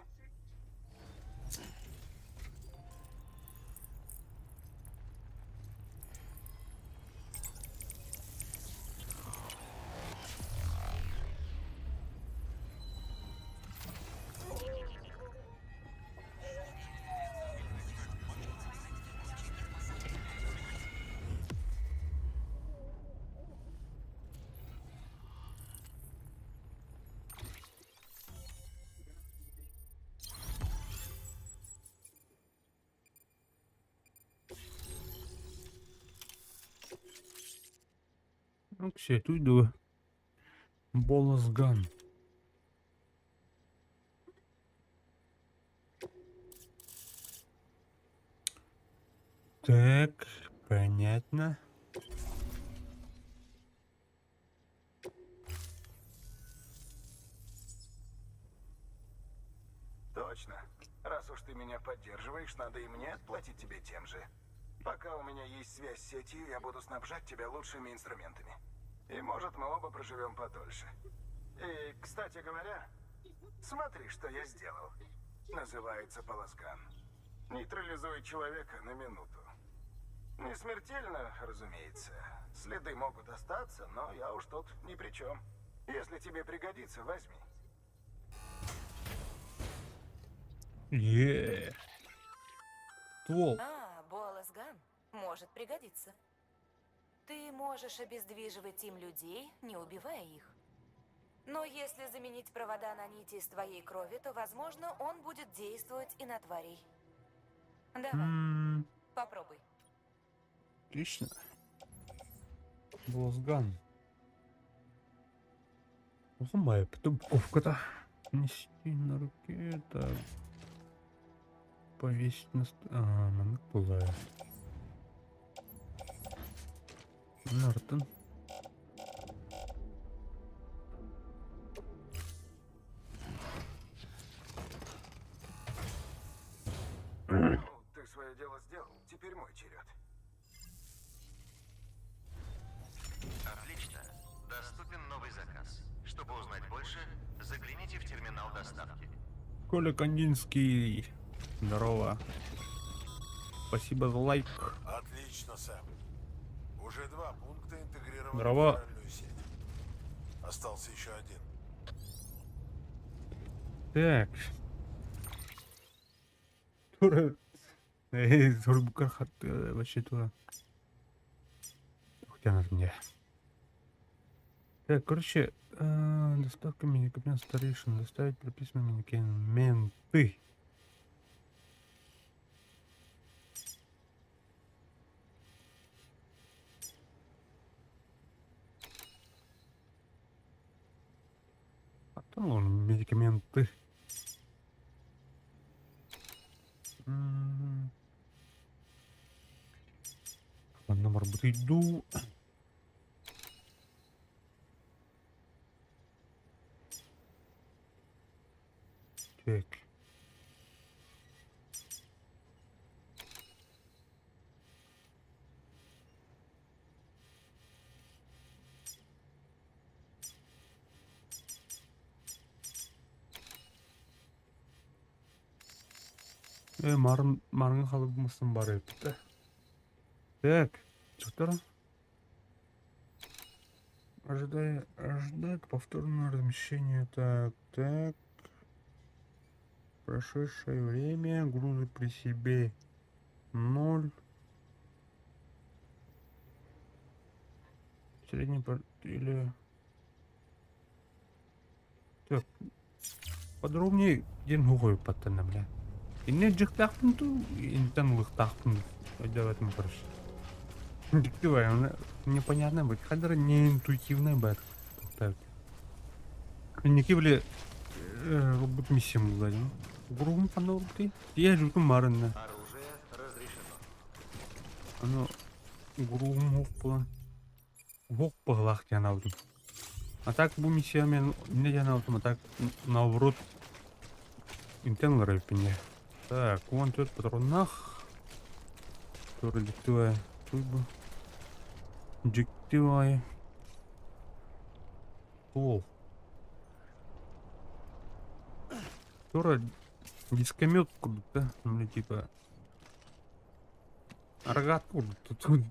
Ну, все, тут иду. Болосган. Так, понятно. Точно. Раз уж ты меня поддерживаешь, надо и мне отплатить тебе тем же. Пока у меня есть связь с сетью, я буду снабжать тебя лучшими инструментами. И может мы оба проживем подольше. И, кстати говоря, смотри, что я сделал. Называется полоскан. Нейтрализует человека на минуту. Не смертельно, разумеется. Следы могут остаться, но я уж тут ни при чем. Если тебе пригодится, возьми. Ствол. Болосган может пригодиться. Ты можешь обездвиживать им людей, не убивая их. Но если заменить провода на нити из твоей крови, то, возможно, он будет действовать и на тварей. Давай, попробуй. Отлично. Болосган. Ломай, потом ковка-то. Нести на руке, так. Повесить на... она пылает. Нортон. Ты свое дело сделал, теперь мой черед. Отлично. Доступен новый заказ. Чтобы узнать больше, загляните в терминал доставки. Коля Кандинский. Здорово. Спасибо за лайк. Отлично, Сэм. Уже 2 пункта интегрированы Здорово. в федеральную сеть. Остался еще один. Так. Тура. Тура Букархат. Вообще тура. Хотя надо мне. Так, короче, доставка медикамент старейшин. Доставить прописанные медикаменты. А там ладно, медикаменты. Ладно, может быть, иду. Так. Марын қалып болмастан бар еді. Так, что-то. Ожидает повторное размещение. Так. Прошедшее время. Грузы при себе 0. Средний или... Так. Подробнее. Ден хуй паттана, бля. Инне жихтахтын ту, интан лыхтахтын. Айда в этом короче. Диктивая, непонятно быть. Кадр не интуитивная бэт. Так. Ники, бля, робот миссиям гладим. Грум панор ты. Я жутко марно. Оружие разрешено. Оно грум план. Вок по глах я наудим. А так бу миссиями не я наудим, а так наоборот. Интен рэпине. Так, вон тут патронах. Который диктуя. Тубу. Диктуя. Пол. Тура дискомет курдук да? Ну типа рогат курдук.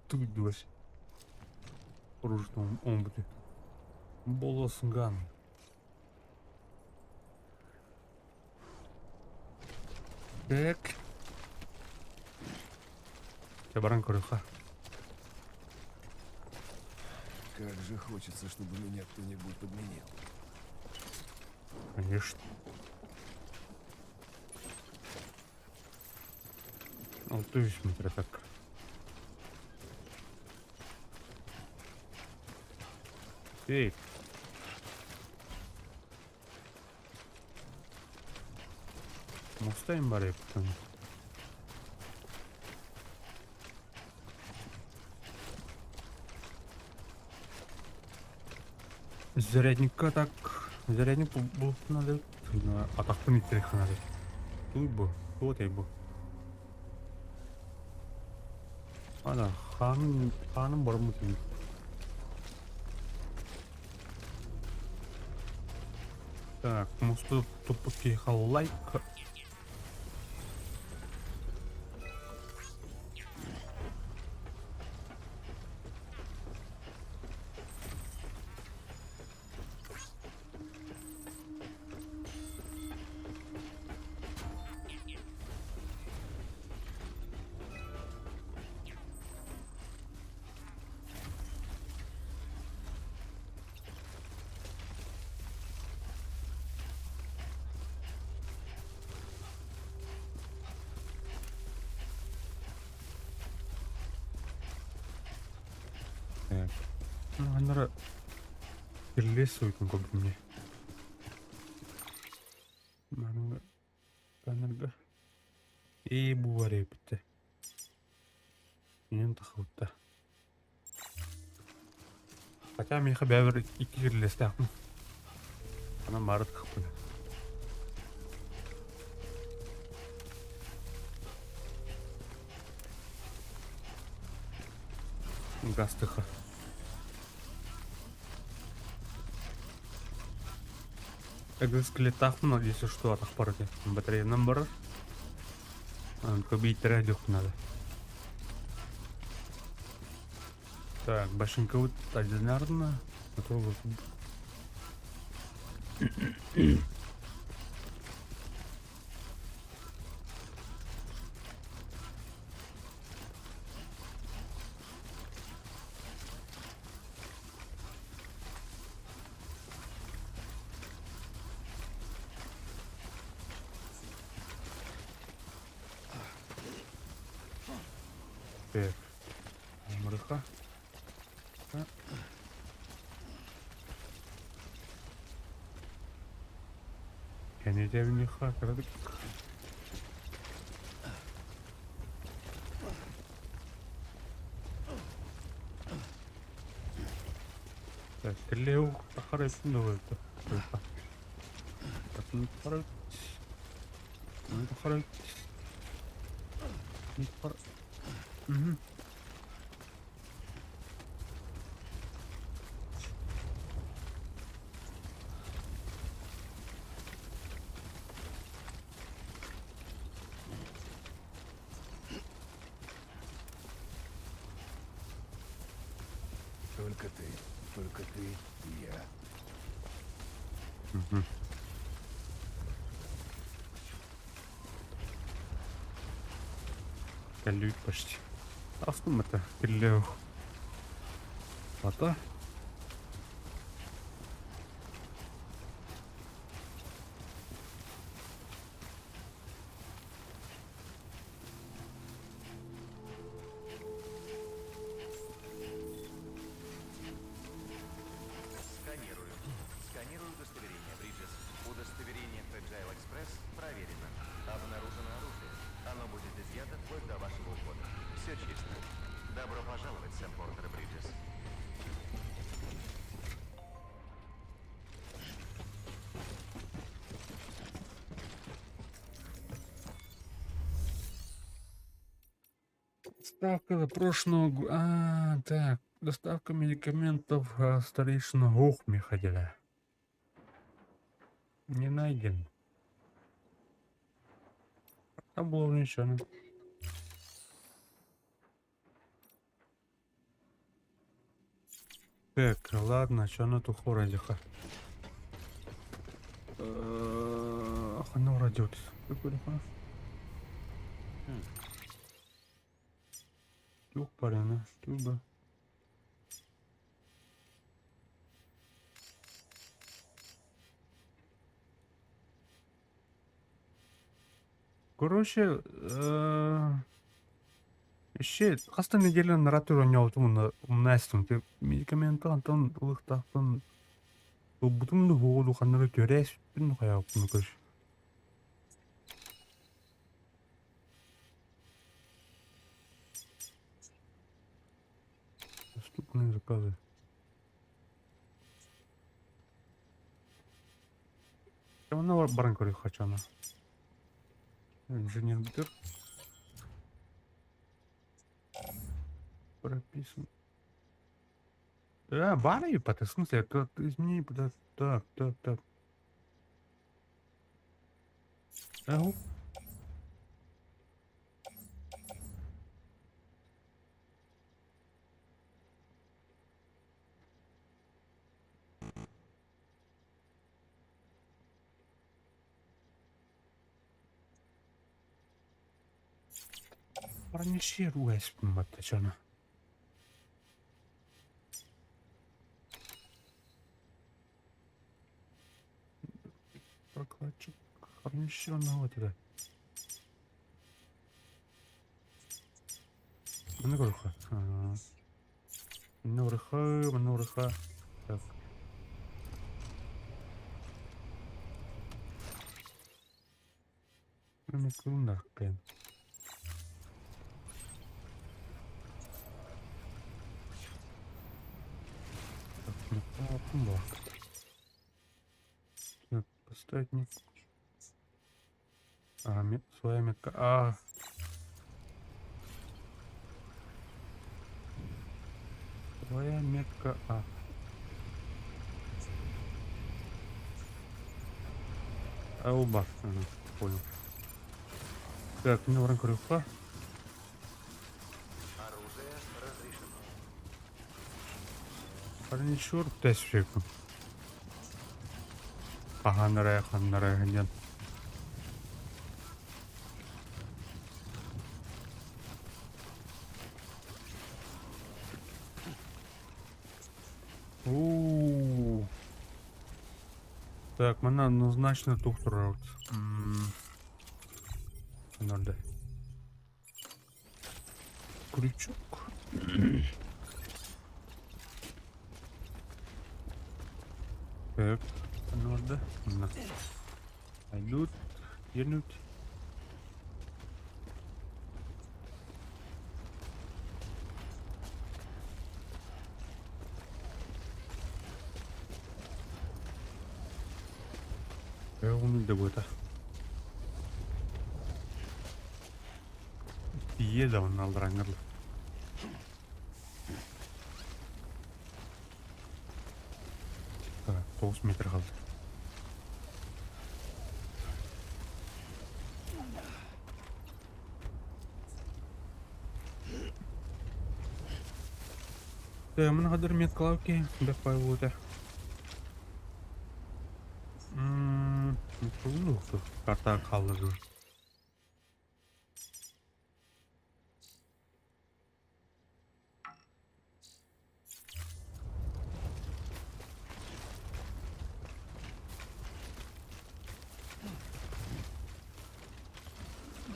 Тут вообще. Оружие он будет. Болосган. Так. Я баран корюха. Как же хочется, чтобы меня кто-нибудь подменил. Конечно. Вот ты же смотри так. Эй. Мустаем баре, потом. Зарядника так. Зарядник был надо. А так понять надо. Тут бы. Вот и бы. Ана, ханым бар мутин. Так, мусты тупоки лайк. Так. Ну, она лесует как бы мне. Манга. Танага. И буваре битте. Мен тахутта. Хотя мен бәбір екі керлесті ақын. Ана марыт қыппын. Гастыха. Экзоскелетахмын, если что, атақ бар екен. Батареядан бар. Көбейтірі жоқ надо. Так, башенка вот одинарно. Готово. Так. Мрыха. Я не тебя не хакер. Так, лев похарать новое это. Так, не похарать. Не похарать. Не похарать. Угу. Только ты и я. Угу. Колюй почти. Астым это лев. Ата. Сканирую удостоверение, Бриджес. Удостоверение Fragile Express проверено. Обнаружено оружие. Оно будет изъято вплоть до вашего ухода. Все чисто. Добро пожаловать, Сэм Портер Бриджес. Доставка запрошенного... так. Доставка медикаментов старейшина Гохми ходила. Не найден. Там было ничего. Не? Так, ладно, что на ту хорадиха? Она радиот. Yok parana. Dur. Короче, еще кастан неделя на ратура не аутум на эстон. Ты медикаменты антон улыктактан бутумду хоолу ханнары төрәс бин хаяп кунукаш. Доступные заказы. Я на баранкари хочу на. Инженер битер. Прописан. Бары ипаты, в смысле, это измени, так. Ау. Парниши ругайся, матачана. Прокладчик. Парниши он вот это. Маневрха. Маневрха. Так. Намекунах, блин. Так, поставить не... своя метка. Своя метка А. Оба. Ага, понял. Так, мне враг крюка. Оружие разрешено. Парничур тесфику. Ханрая, нет. Так, мене однозначно тут раут. Надо. Крючок. Так, надо. Идут, едут. Умный будет. Еда он на дрангер. Так, 9 метр kaldı. Так, мына kadar метклауки деп коюлду. Метклауки карта калдырды.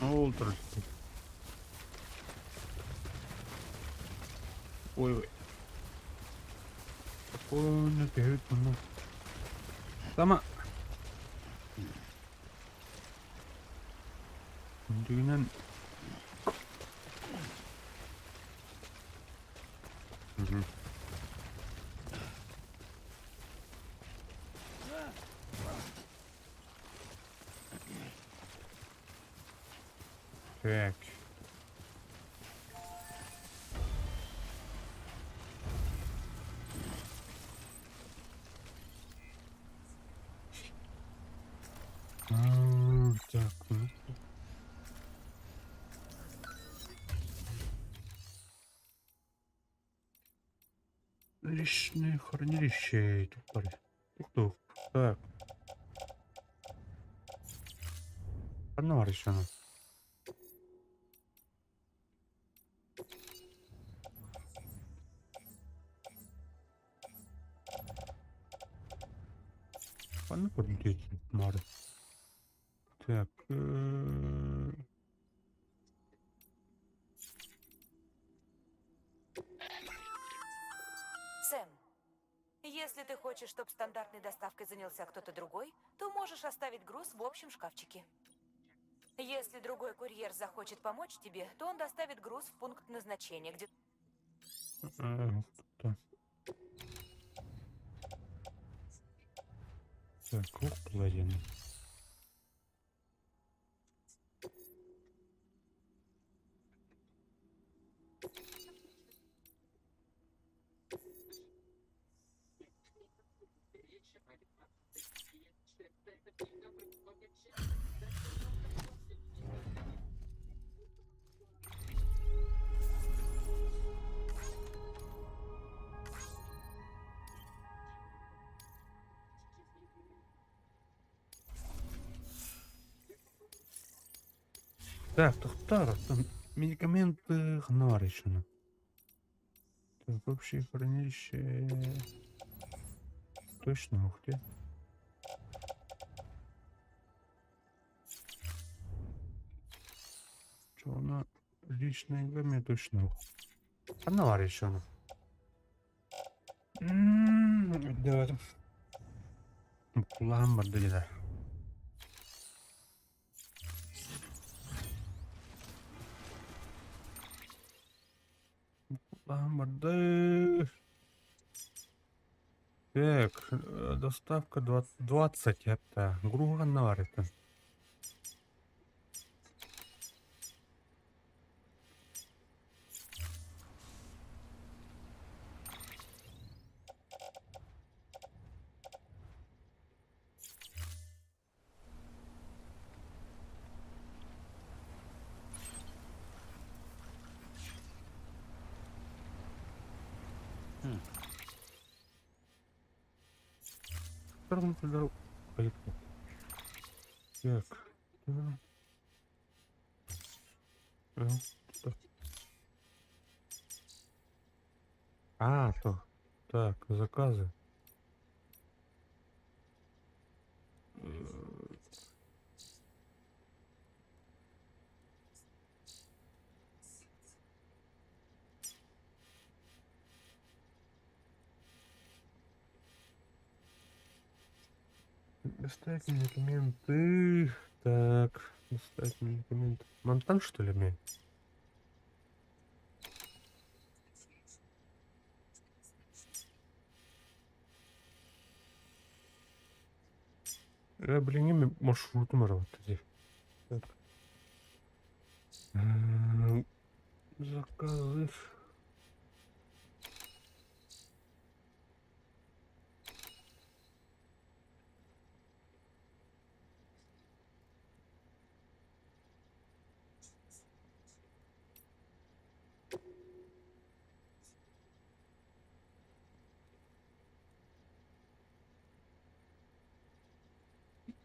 Oldu. Ой. Спокойно, перед мной. Сама. Дюйнан. Так. Так, ну. Личное хранилище. Тук-тук. Так. Одно решено. А ну подлететь, надо. Так. Сэм, если ты хочешь, чтобы стандартной доставкой занялся кто-то другой, то можешь оставить груз в общем шкафчике. Если другой курьер захочет помочь тебе, то он доставит груз в пункт назначения, где... Кто? Так, половина. Так, Тухтар, там медикаменты гнарищено. Так, общее хранилище. Точно, ух ты. Что она личная гамме точно. Она решена. Да. Ламбар, да. Ламбарды. Так, доставка 20, это груга наварится. Сторону туда поехал. Так. Да. Что? То. Так, заказы. Достать медикаменты. Так, достать медикаменты. Монтан, что ли, мне? Блин, ими маршрутом работать. Так. Заказы.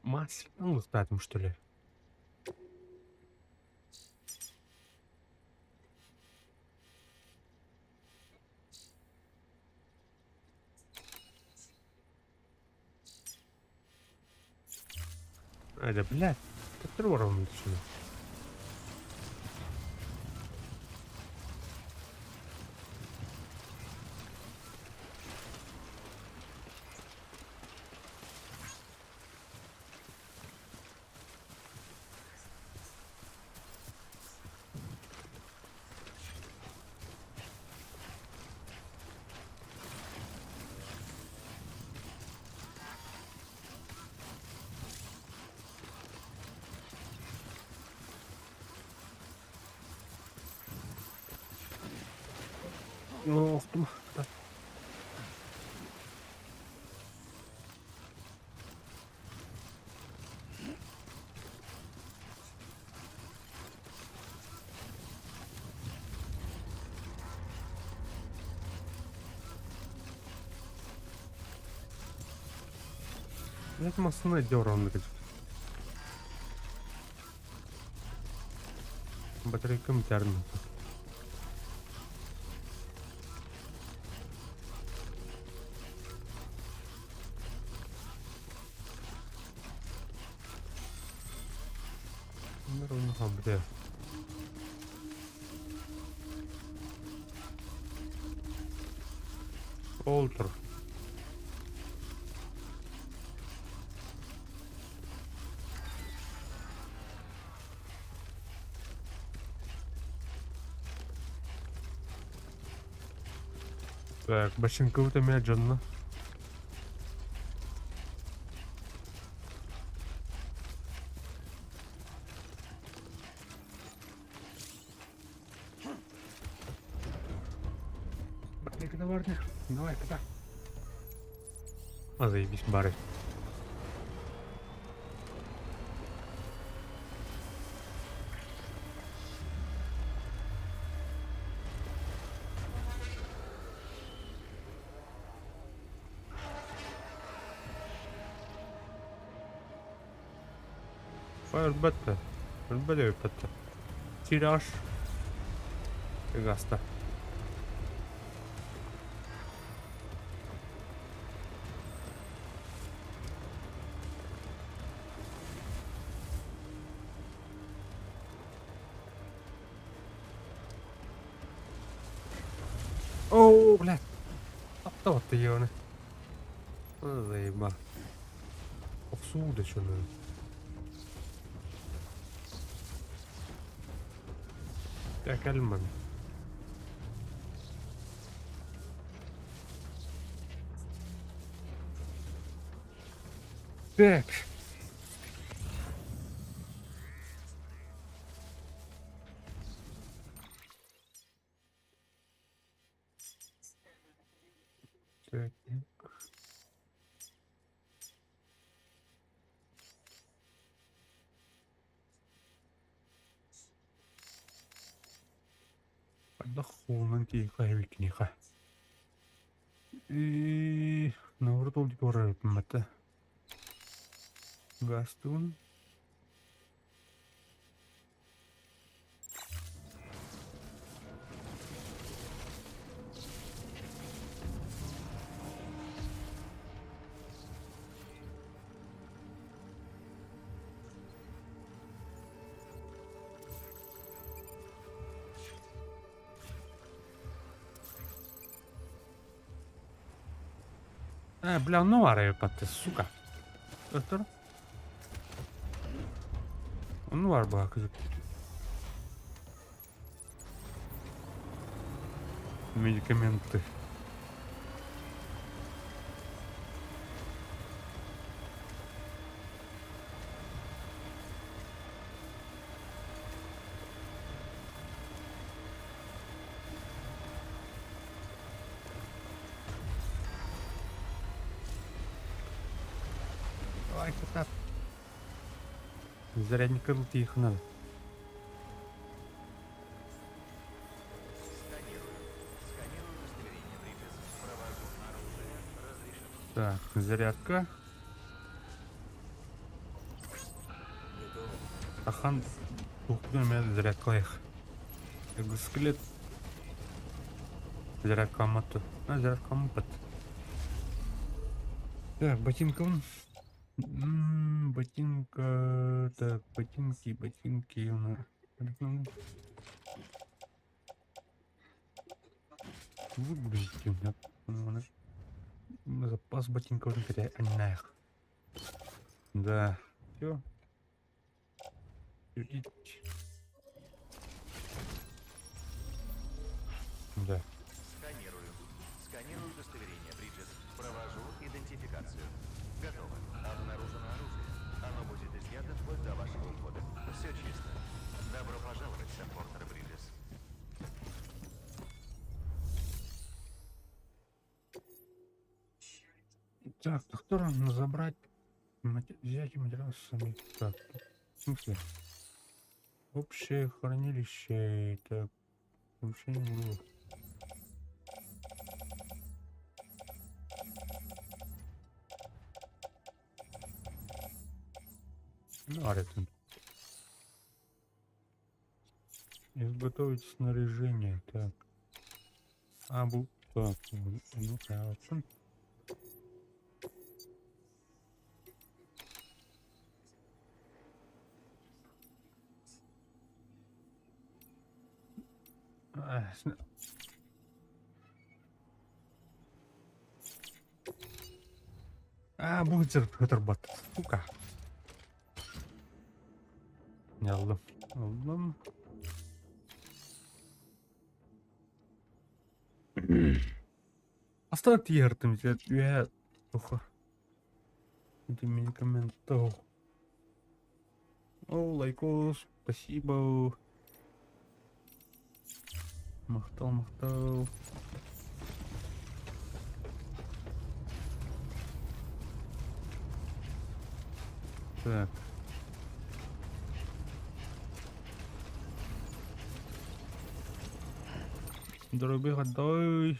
Масло ставим, что ли? Да, блядь, как террором начали. Ну, да. Aytmasını ediyorum. Батарейкам термин. Onu hamle. Oldur. Так, бочинка утомляет Джонна. Батарейка товарная. Давай, куда? А, заебись, бары. Elbette. Elbette. Tiraj. Gasta. О, блядь. Оттават ты ее, не? Заеба. Обсуда, что надо. Так, Альман. Так. Так. Дохуна тихо, викниха. И на вроде дикора мата. Гастун. Бля, ну араю патты, сука. Доктор? Ну арба, кызык. Медикаменты. Давай, кота. Зарядника тут их надо. Сканирую удостоверение, Бриджес. Провожу оружие. Разрешено. Так, зарядка. Ахан. Куда меня зарядка их. Экзоскелет. Зарядка мото. А, зарядка мопот. Так, ботинка. Ботинка. Так, ботинки. Выгрузите у меня. Запас ботинков реально. Да. Все. Да. Сканирую. Сканирую удостоверение, Бриджес. Провожу идентификацию. Готово. Обнаружено оружие. Оно будет изъято вплоть до вашего ухода. Все чисто. Добро пожаловать, сэр Портер Бриджес. Так, доктора нужно забрать. Взять материал с собой. Так, в смысле? Общее хранилище. Так, вообще не было. Ну, аритон. Изготовить снаряжение. Так. Так. Ну, ясно. Будет отрабатывать. Сука. Не aldım. Aldım. Оставьте яртым взять. Я плохо. Эти медикаменты. О, лайкос. Спасибо. Махтал. Так. Дроби отдай.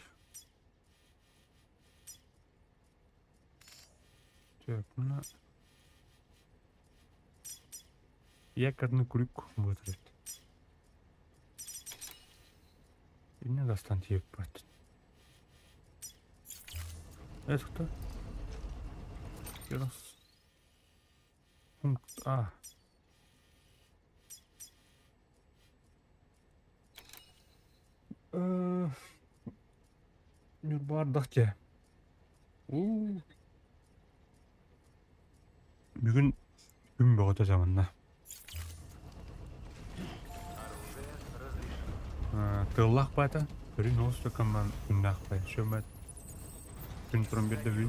Так, на. Якорный крюк вытрет. И не достаньте ебать. Это кто? Раз. Пункт А. Бардакте. Бүгін күн боғыта заманна. Тыллақ бата. Бүрін олысты каман күннақ бай. Шөмет. Күн тұрын берді бүй.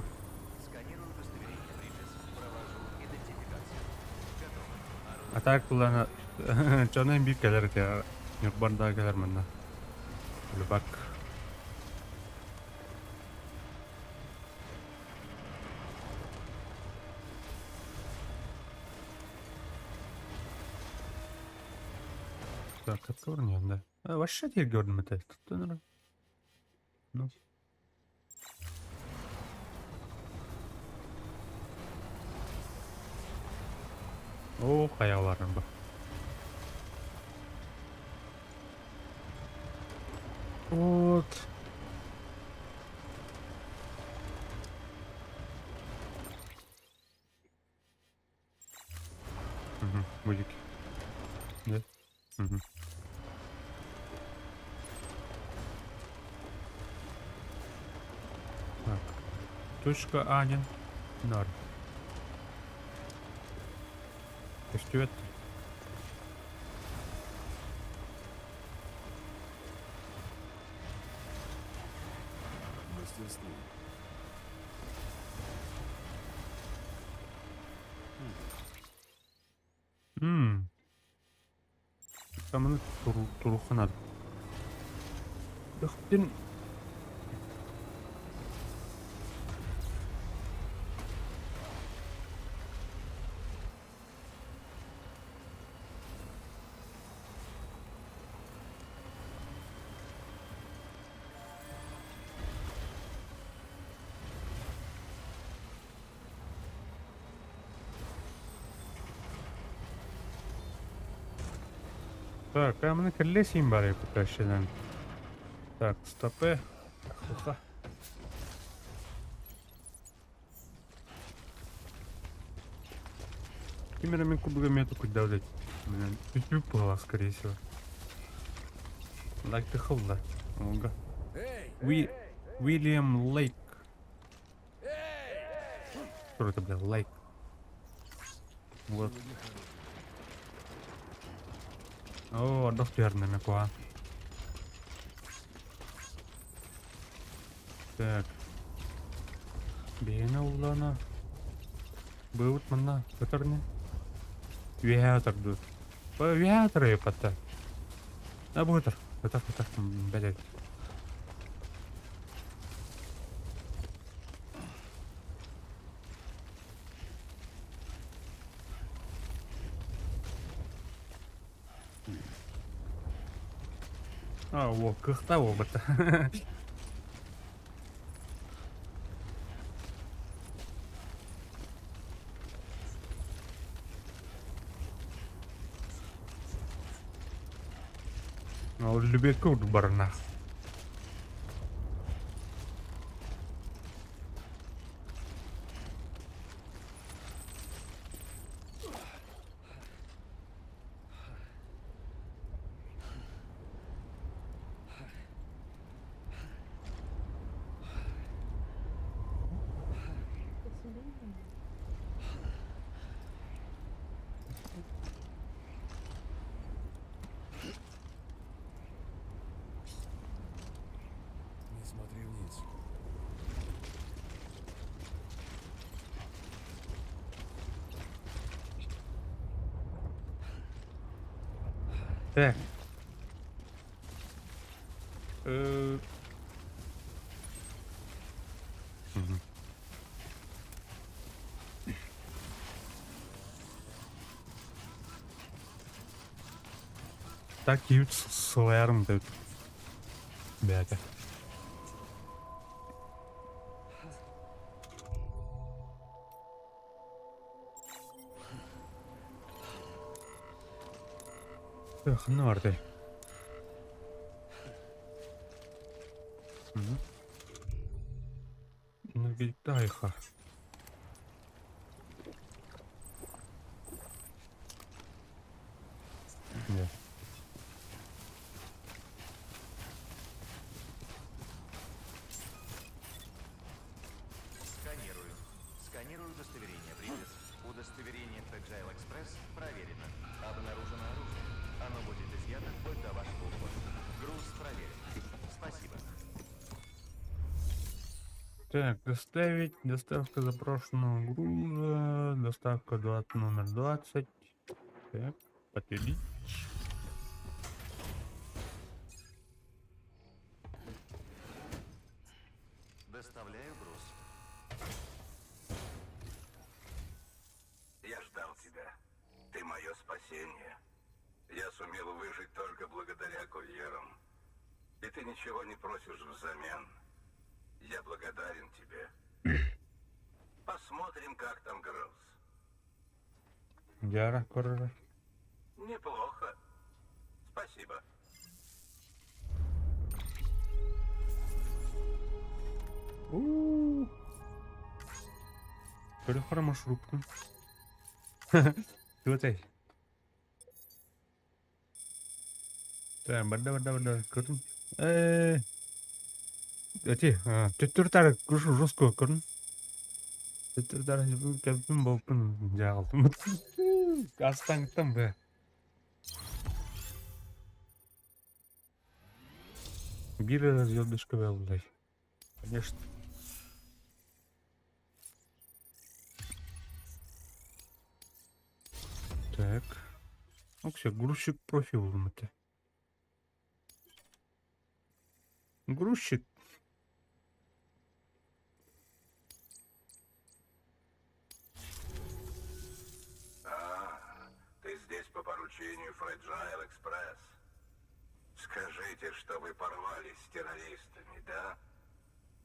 Сканирую удостоверение, Бриджес. Провожу идентификацию. Готово. А так бұлана чанайын бүй кәлер те. Нүрбарда кәлер мұнда. Любак. Так, открываем, да. Вообще я говорю, это ну. О, хаяларым бар. Вот. Мультики. Да? Так. Точка Анин. Норм. Что это? Мастерство. Там туруха надо. Ах ты. Так, а мы колесим баре покащен. Так, стопе. Хуха. Камерами кубами эту куда взять? Чуть-чуть было, скорее всего. Лайк ты холда. Ого. Уильям Лейк. Что это, бля, Лайк? Вот. О, дофтерными куа. Так. Бейна улана. Бывут мана. Которыны? Вятр дут. По вятры пота. А бутер. Вот так, блядь. А, во, кыхта оба-то. Ол любек уд барна. Не смотри вниз. Так. Мгм. Так ют слэрм тут. Бяка. Эх, норды. Ну ведь тайха. Нет. Сканирую. Сканирую удостоверение, Бриджес. Удостоверение Fragile Express проверено. Обнаружено оружие. Оно будет изъято вплоть до вашего ухода. Груз проверен. Спасибо. Так, доставить. Доставка запрошенного груза. Доставка номер 20. Так, подтвердить. Доставляю груз. Я ждал тебя. Ты мое спасение. Я сумел выжить только благодаря курьерам. И ты ничего не просишь взамен. Я благодарен тебе. Посмотрим, как там груз. Яра, корора. Неплохо. Спасибо. Перехора маршрутку. Смотри. Так, бада. Көрін. Өте, төттір күрші жоско көрін. Төттір кәппін болпын жағылдым. Астаңыттым бе. Бір звездочка бәлдай. Конечно. Так. Ну, все, грузчик профил вымыты. Грузчик. Ты здесь по поручению Fragile Express. Скажите, что вы порвались с террористами, да?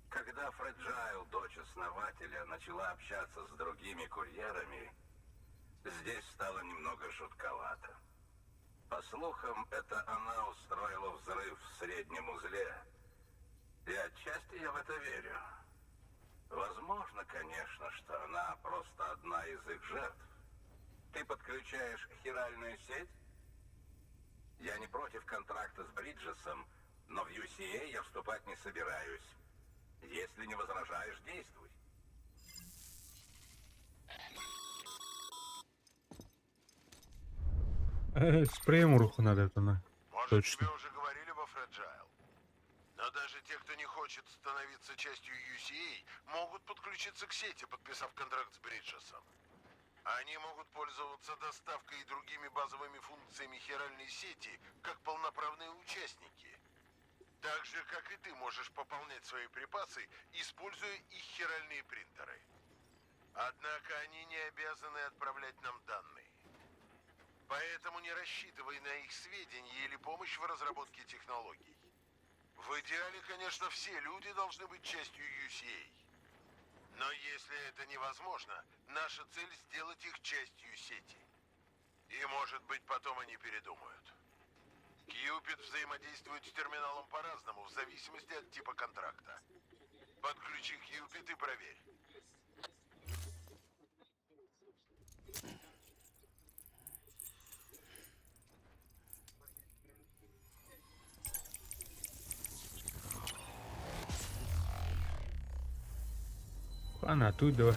Когда Fragile, дочь основателя, начала общаться с другими курьерами, здесь стало немного жутковато. По слухам, это она устроила взрыв в среднем узле. И отчасти я в это верю. Возможно, конечно, что она просто одна из их жертв. Ты подключаешь хиральную сеть? Я не против контракта с Бриджесом, но в UCA я вступать не собираюсь. Если не возражаешь, действуй. Спреем руху надо это на. Может, Точно. тебе уже говорили во Fragile? Но даже те, кто не хочет становиться частью UCA, могут подключиться к сети, подписав контракт с Бриджесом. Они могут пользоваться доставкой и другими базовыми функциями хиральной сети, как полноправные участники. Так же, как и ты можешь пополнять свои припасы, используя их хиральные принтеры. Однако они не обязаны отправлять нам данные. Поэтому не рассчитывай на их сведения или помощь в разработке технологий. В идеале, конечно, все люди должны быть частью UCA. Но если это невозможно, наша цель сделать их частью сети. И может быть, потом они передумают. Кьюпид взаимодействует с терминалом по-разному, в зависимости от типа контракта. Подключи Кьюпид и проверь. Ладно, оттуда.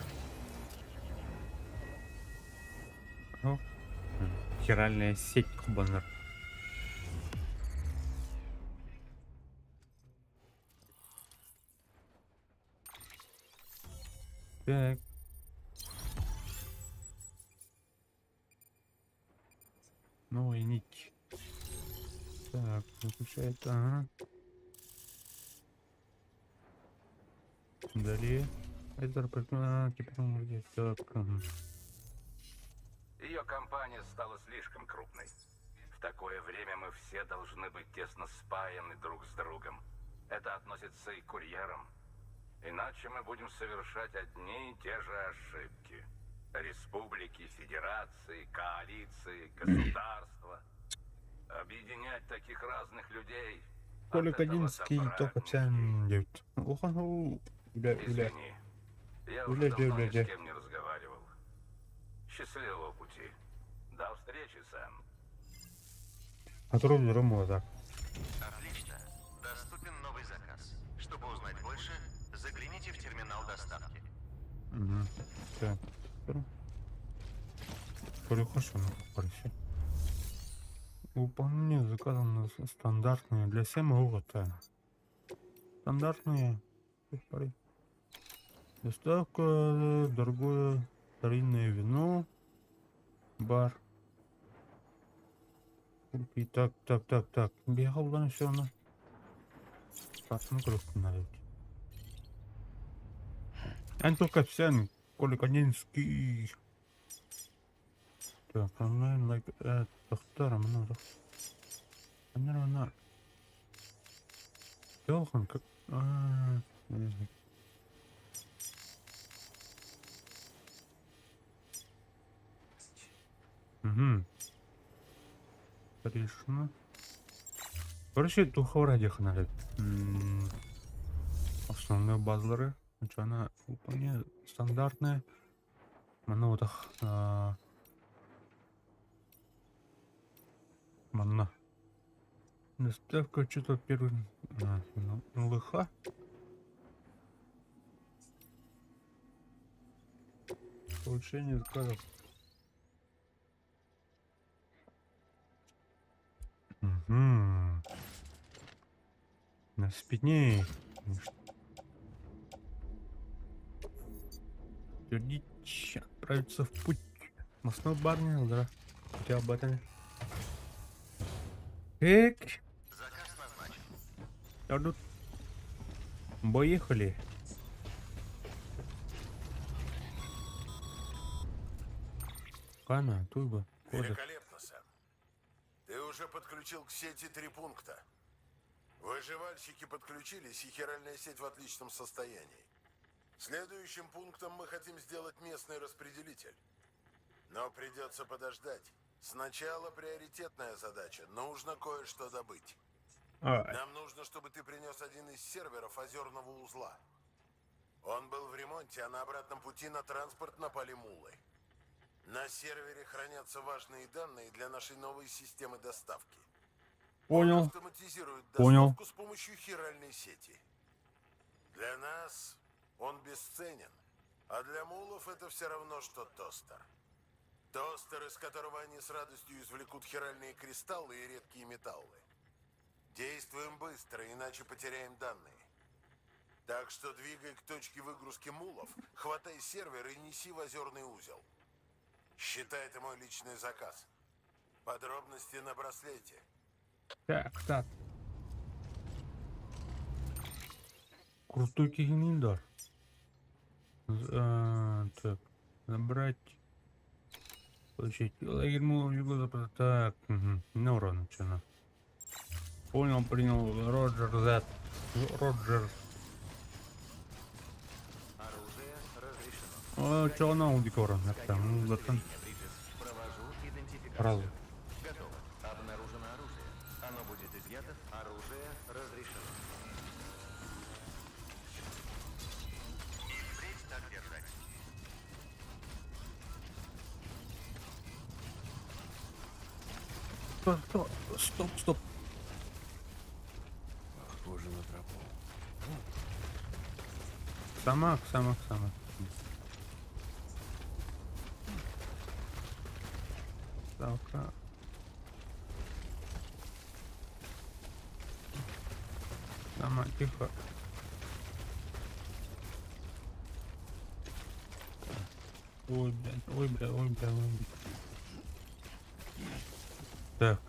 О, хиральная сеть кубанер. Так. Новая нить. Так, выключает. Ага. Далее. Это теперь он вроде так. Ага. Ее компания стала слишком крупной. В такое время мы все должны быть тесно спаяны друг с другом. Это относится и к курьерам. Иначе мы будем совершать одни и те же ошибки. Республики, федерации, коалиции, государства. Объединять таких разных людей... Коля от этого Кадинский добра только не тянет. будет. Бля. Извини, я Бля, уже давно бля, ни бля. с кем не разговаривал. Счастливого пути. До встречи, Сэм. Отрубь так. Отлично. Доступен новый заказ. Чтобы узнать больше, загляните в терминал доставки. Угу. Так. Перехожу на короче. Выполнение заказа на стандартные для всем робота. Стандартные. Доставка, дорогое старинное вино. Бар. Купи. Так. Бегал да все равно. Пацан крутку надо. Антон Капсян, Коля Кадинский. Так, онлайн лайк тохтарам надо. Наверное, Елхан как. Угу. Решено. Короче, духов радиох надо. Основные базлеры. Значит, она вполне стандартная. Ну вот манна. Доставка что-то первый. ЛХ. Получение заказов. Угу. На спидней. Твердить, отправиться в путь. Мостной барни, да. У тебя батарея. Так. Заказ назначен. Тут поехали. Кана, туйба. Великолепно, Сэм. Ты уже подключил к сети 3 пункта. Выживальщики подключились, и хиральная сеть в отличном состоянии. Следующим пунктом мы хотим сделать местный распределитель. Но придется подождать. Сначала приоритетная задача. Нужно кое-что добыть. Нам нужно, чтобы ты принес один из серверов озерного узла. Он был в ремонте, а на обратном пути на транспорт напали мулы. На сервере хранятся важные данные для нашей новой системы доставки. Понял. Он автоматизирует Понял. доставку с помощью хиральной сети. Для нас он бесценен, а для мулов это все равно, что тостер. Тостер, из которого они с радостью извлекут хиральные кристаллы и редкие металлы. Действуем быстро, иначе потеряем данные. Так что двигай к точке выгрузки мулов, хватай сервер и неси в озерный узел. Считай, это мой личный заказ. Подробности на браслете. Так. Крутой кигниндар. Так. Набрать. Получить. Лагерь мулов. Так. Угу. Ну, урон, что. Понял, принял. Роджер Z. Роджер. Оружие разрешено. Что она у декора? Сканирую Вот там. удостоверение, Бриджес. Провожу идентификацию. Сразу. Готово. Обнаружено оружие. Оно изъято. Оружие разрешено. И впредь так держать. Стоп. Похоже на тропу. Самак. Ставка. Сама, тихо. Ой, блядь. Так.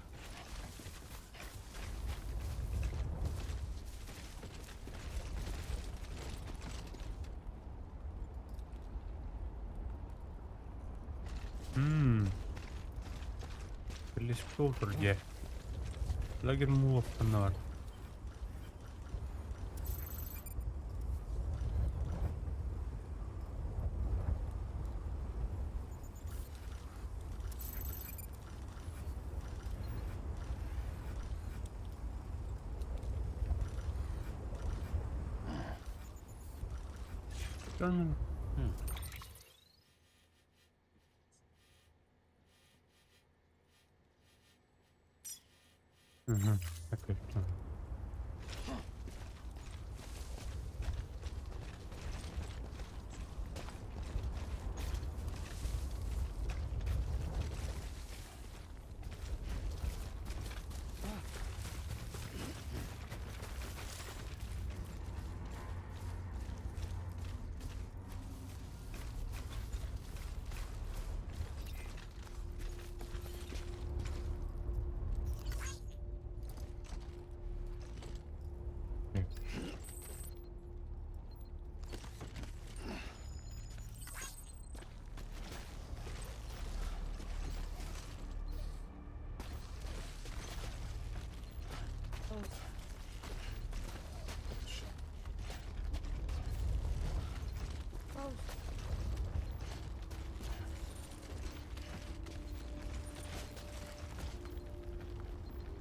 Birleşik olur gel. Lager move var. Canım. Окей.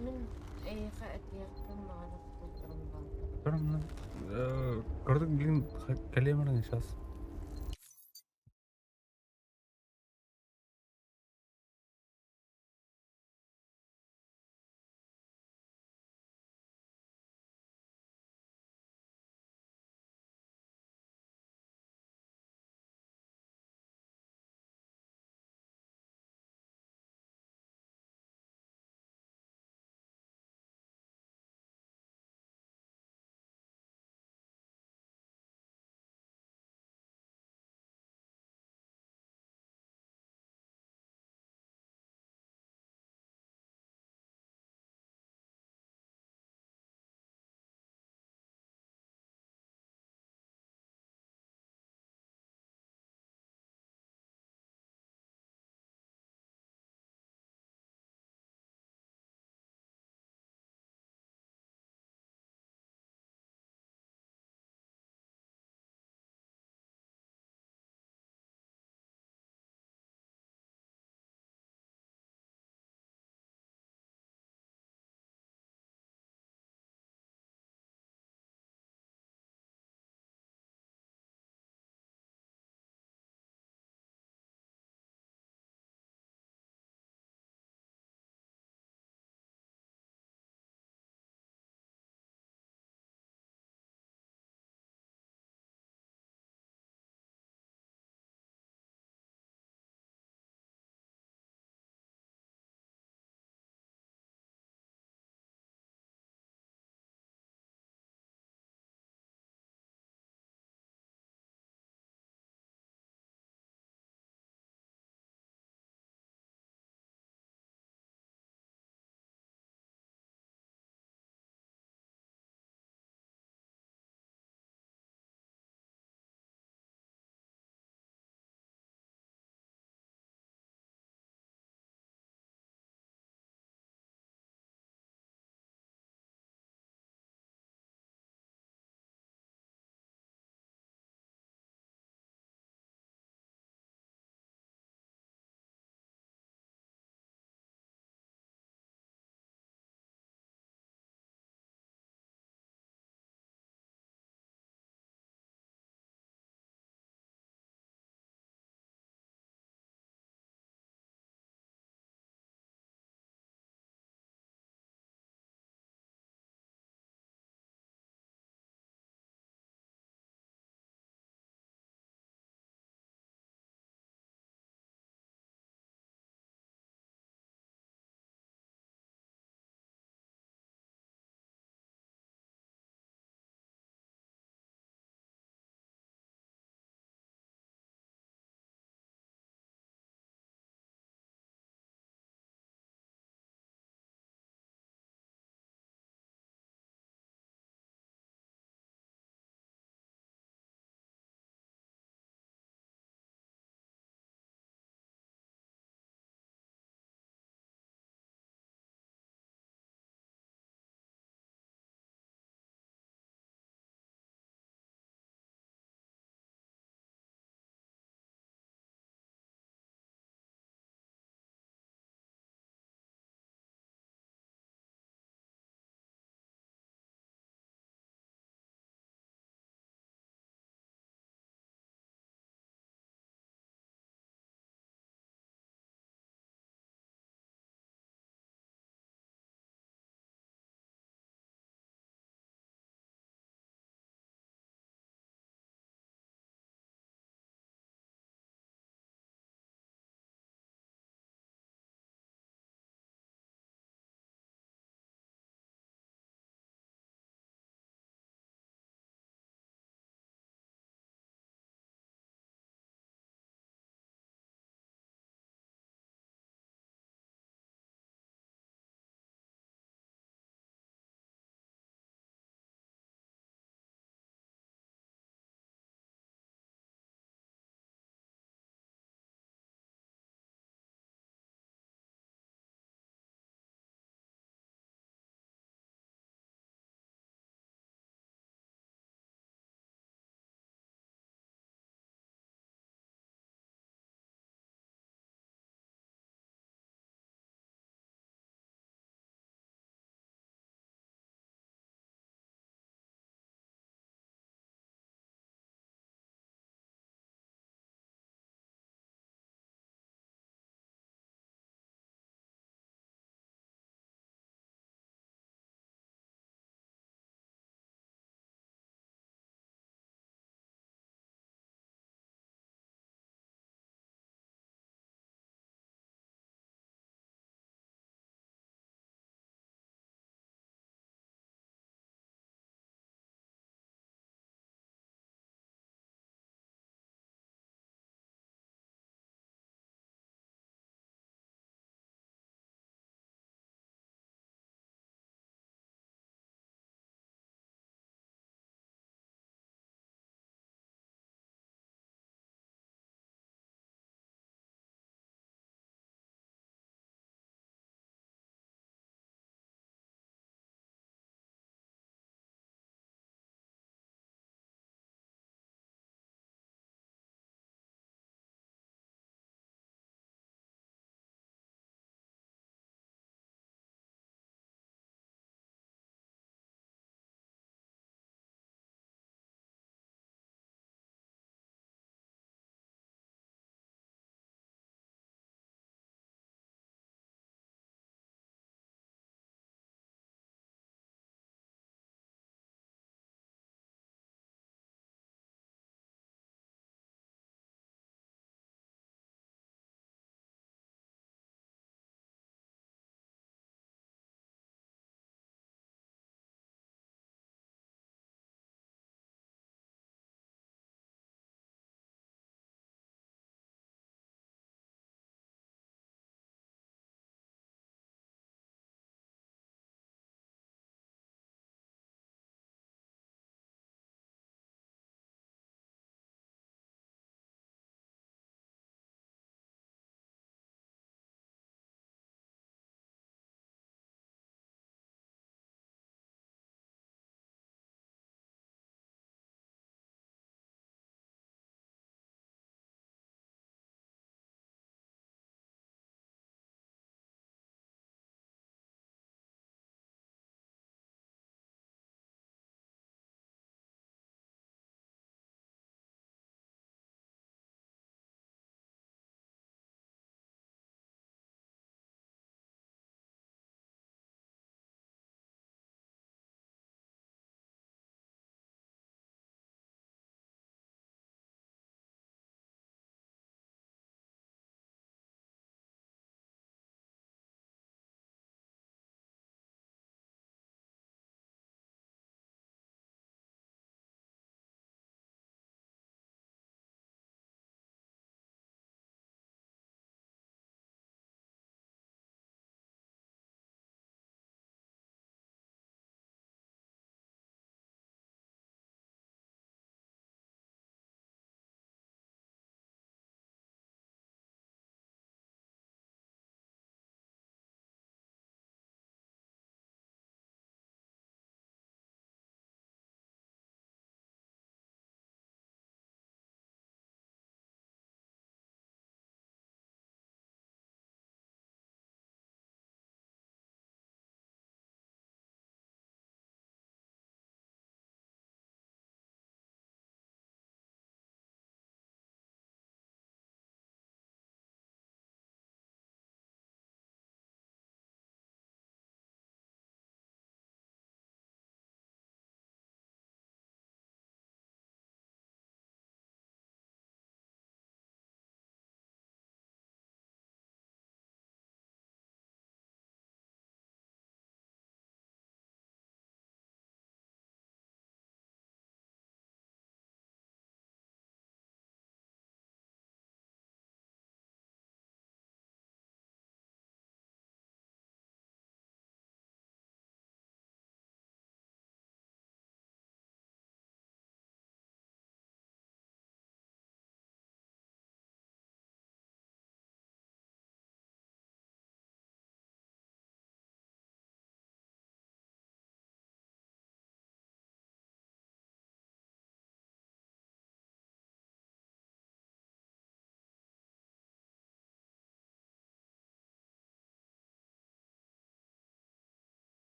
من أي خائط يختم على خطوط رمضان. Sonra gördük bilin kalemini сейчас.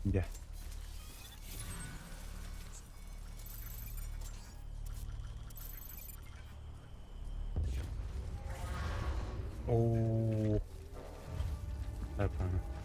Где? О, да, понял.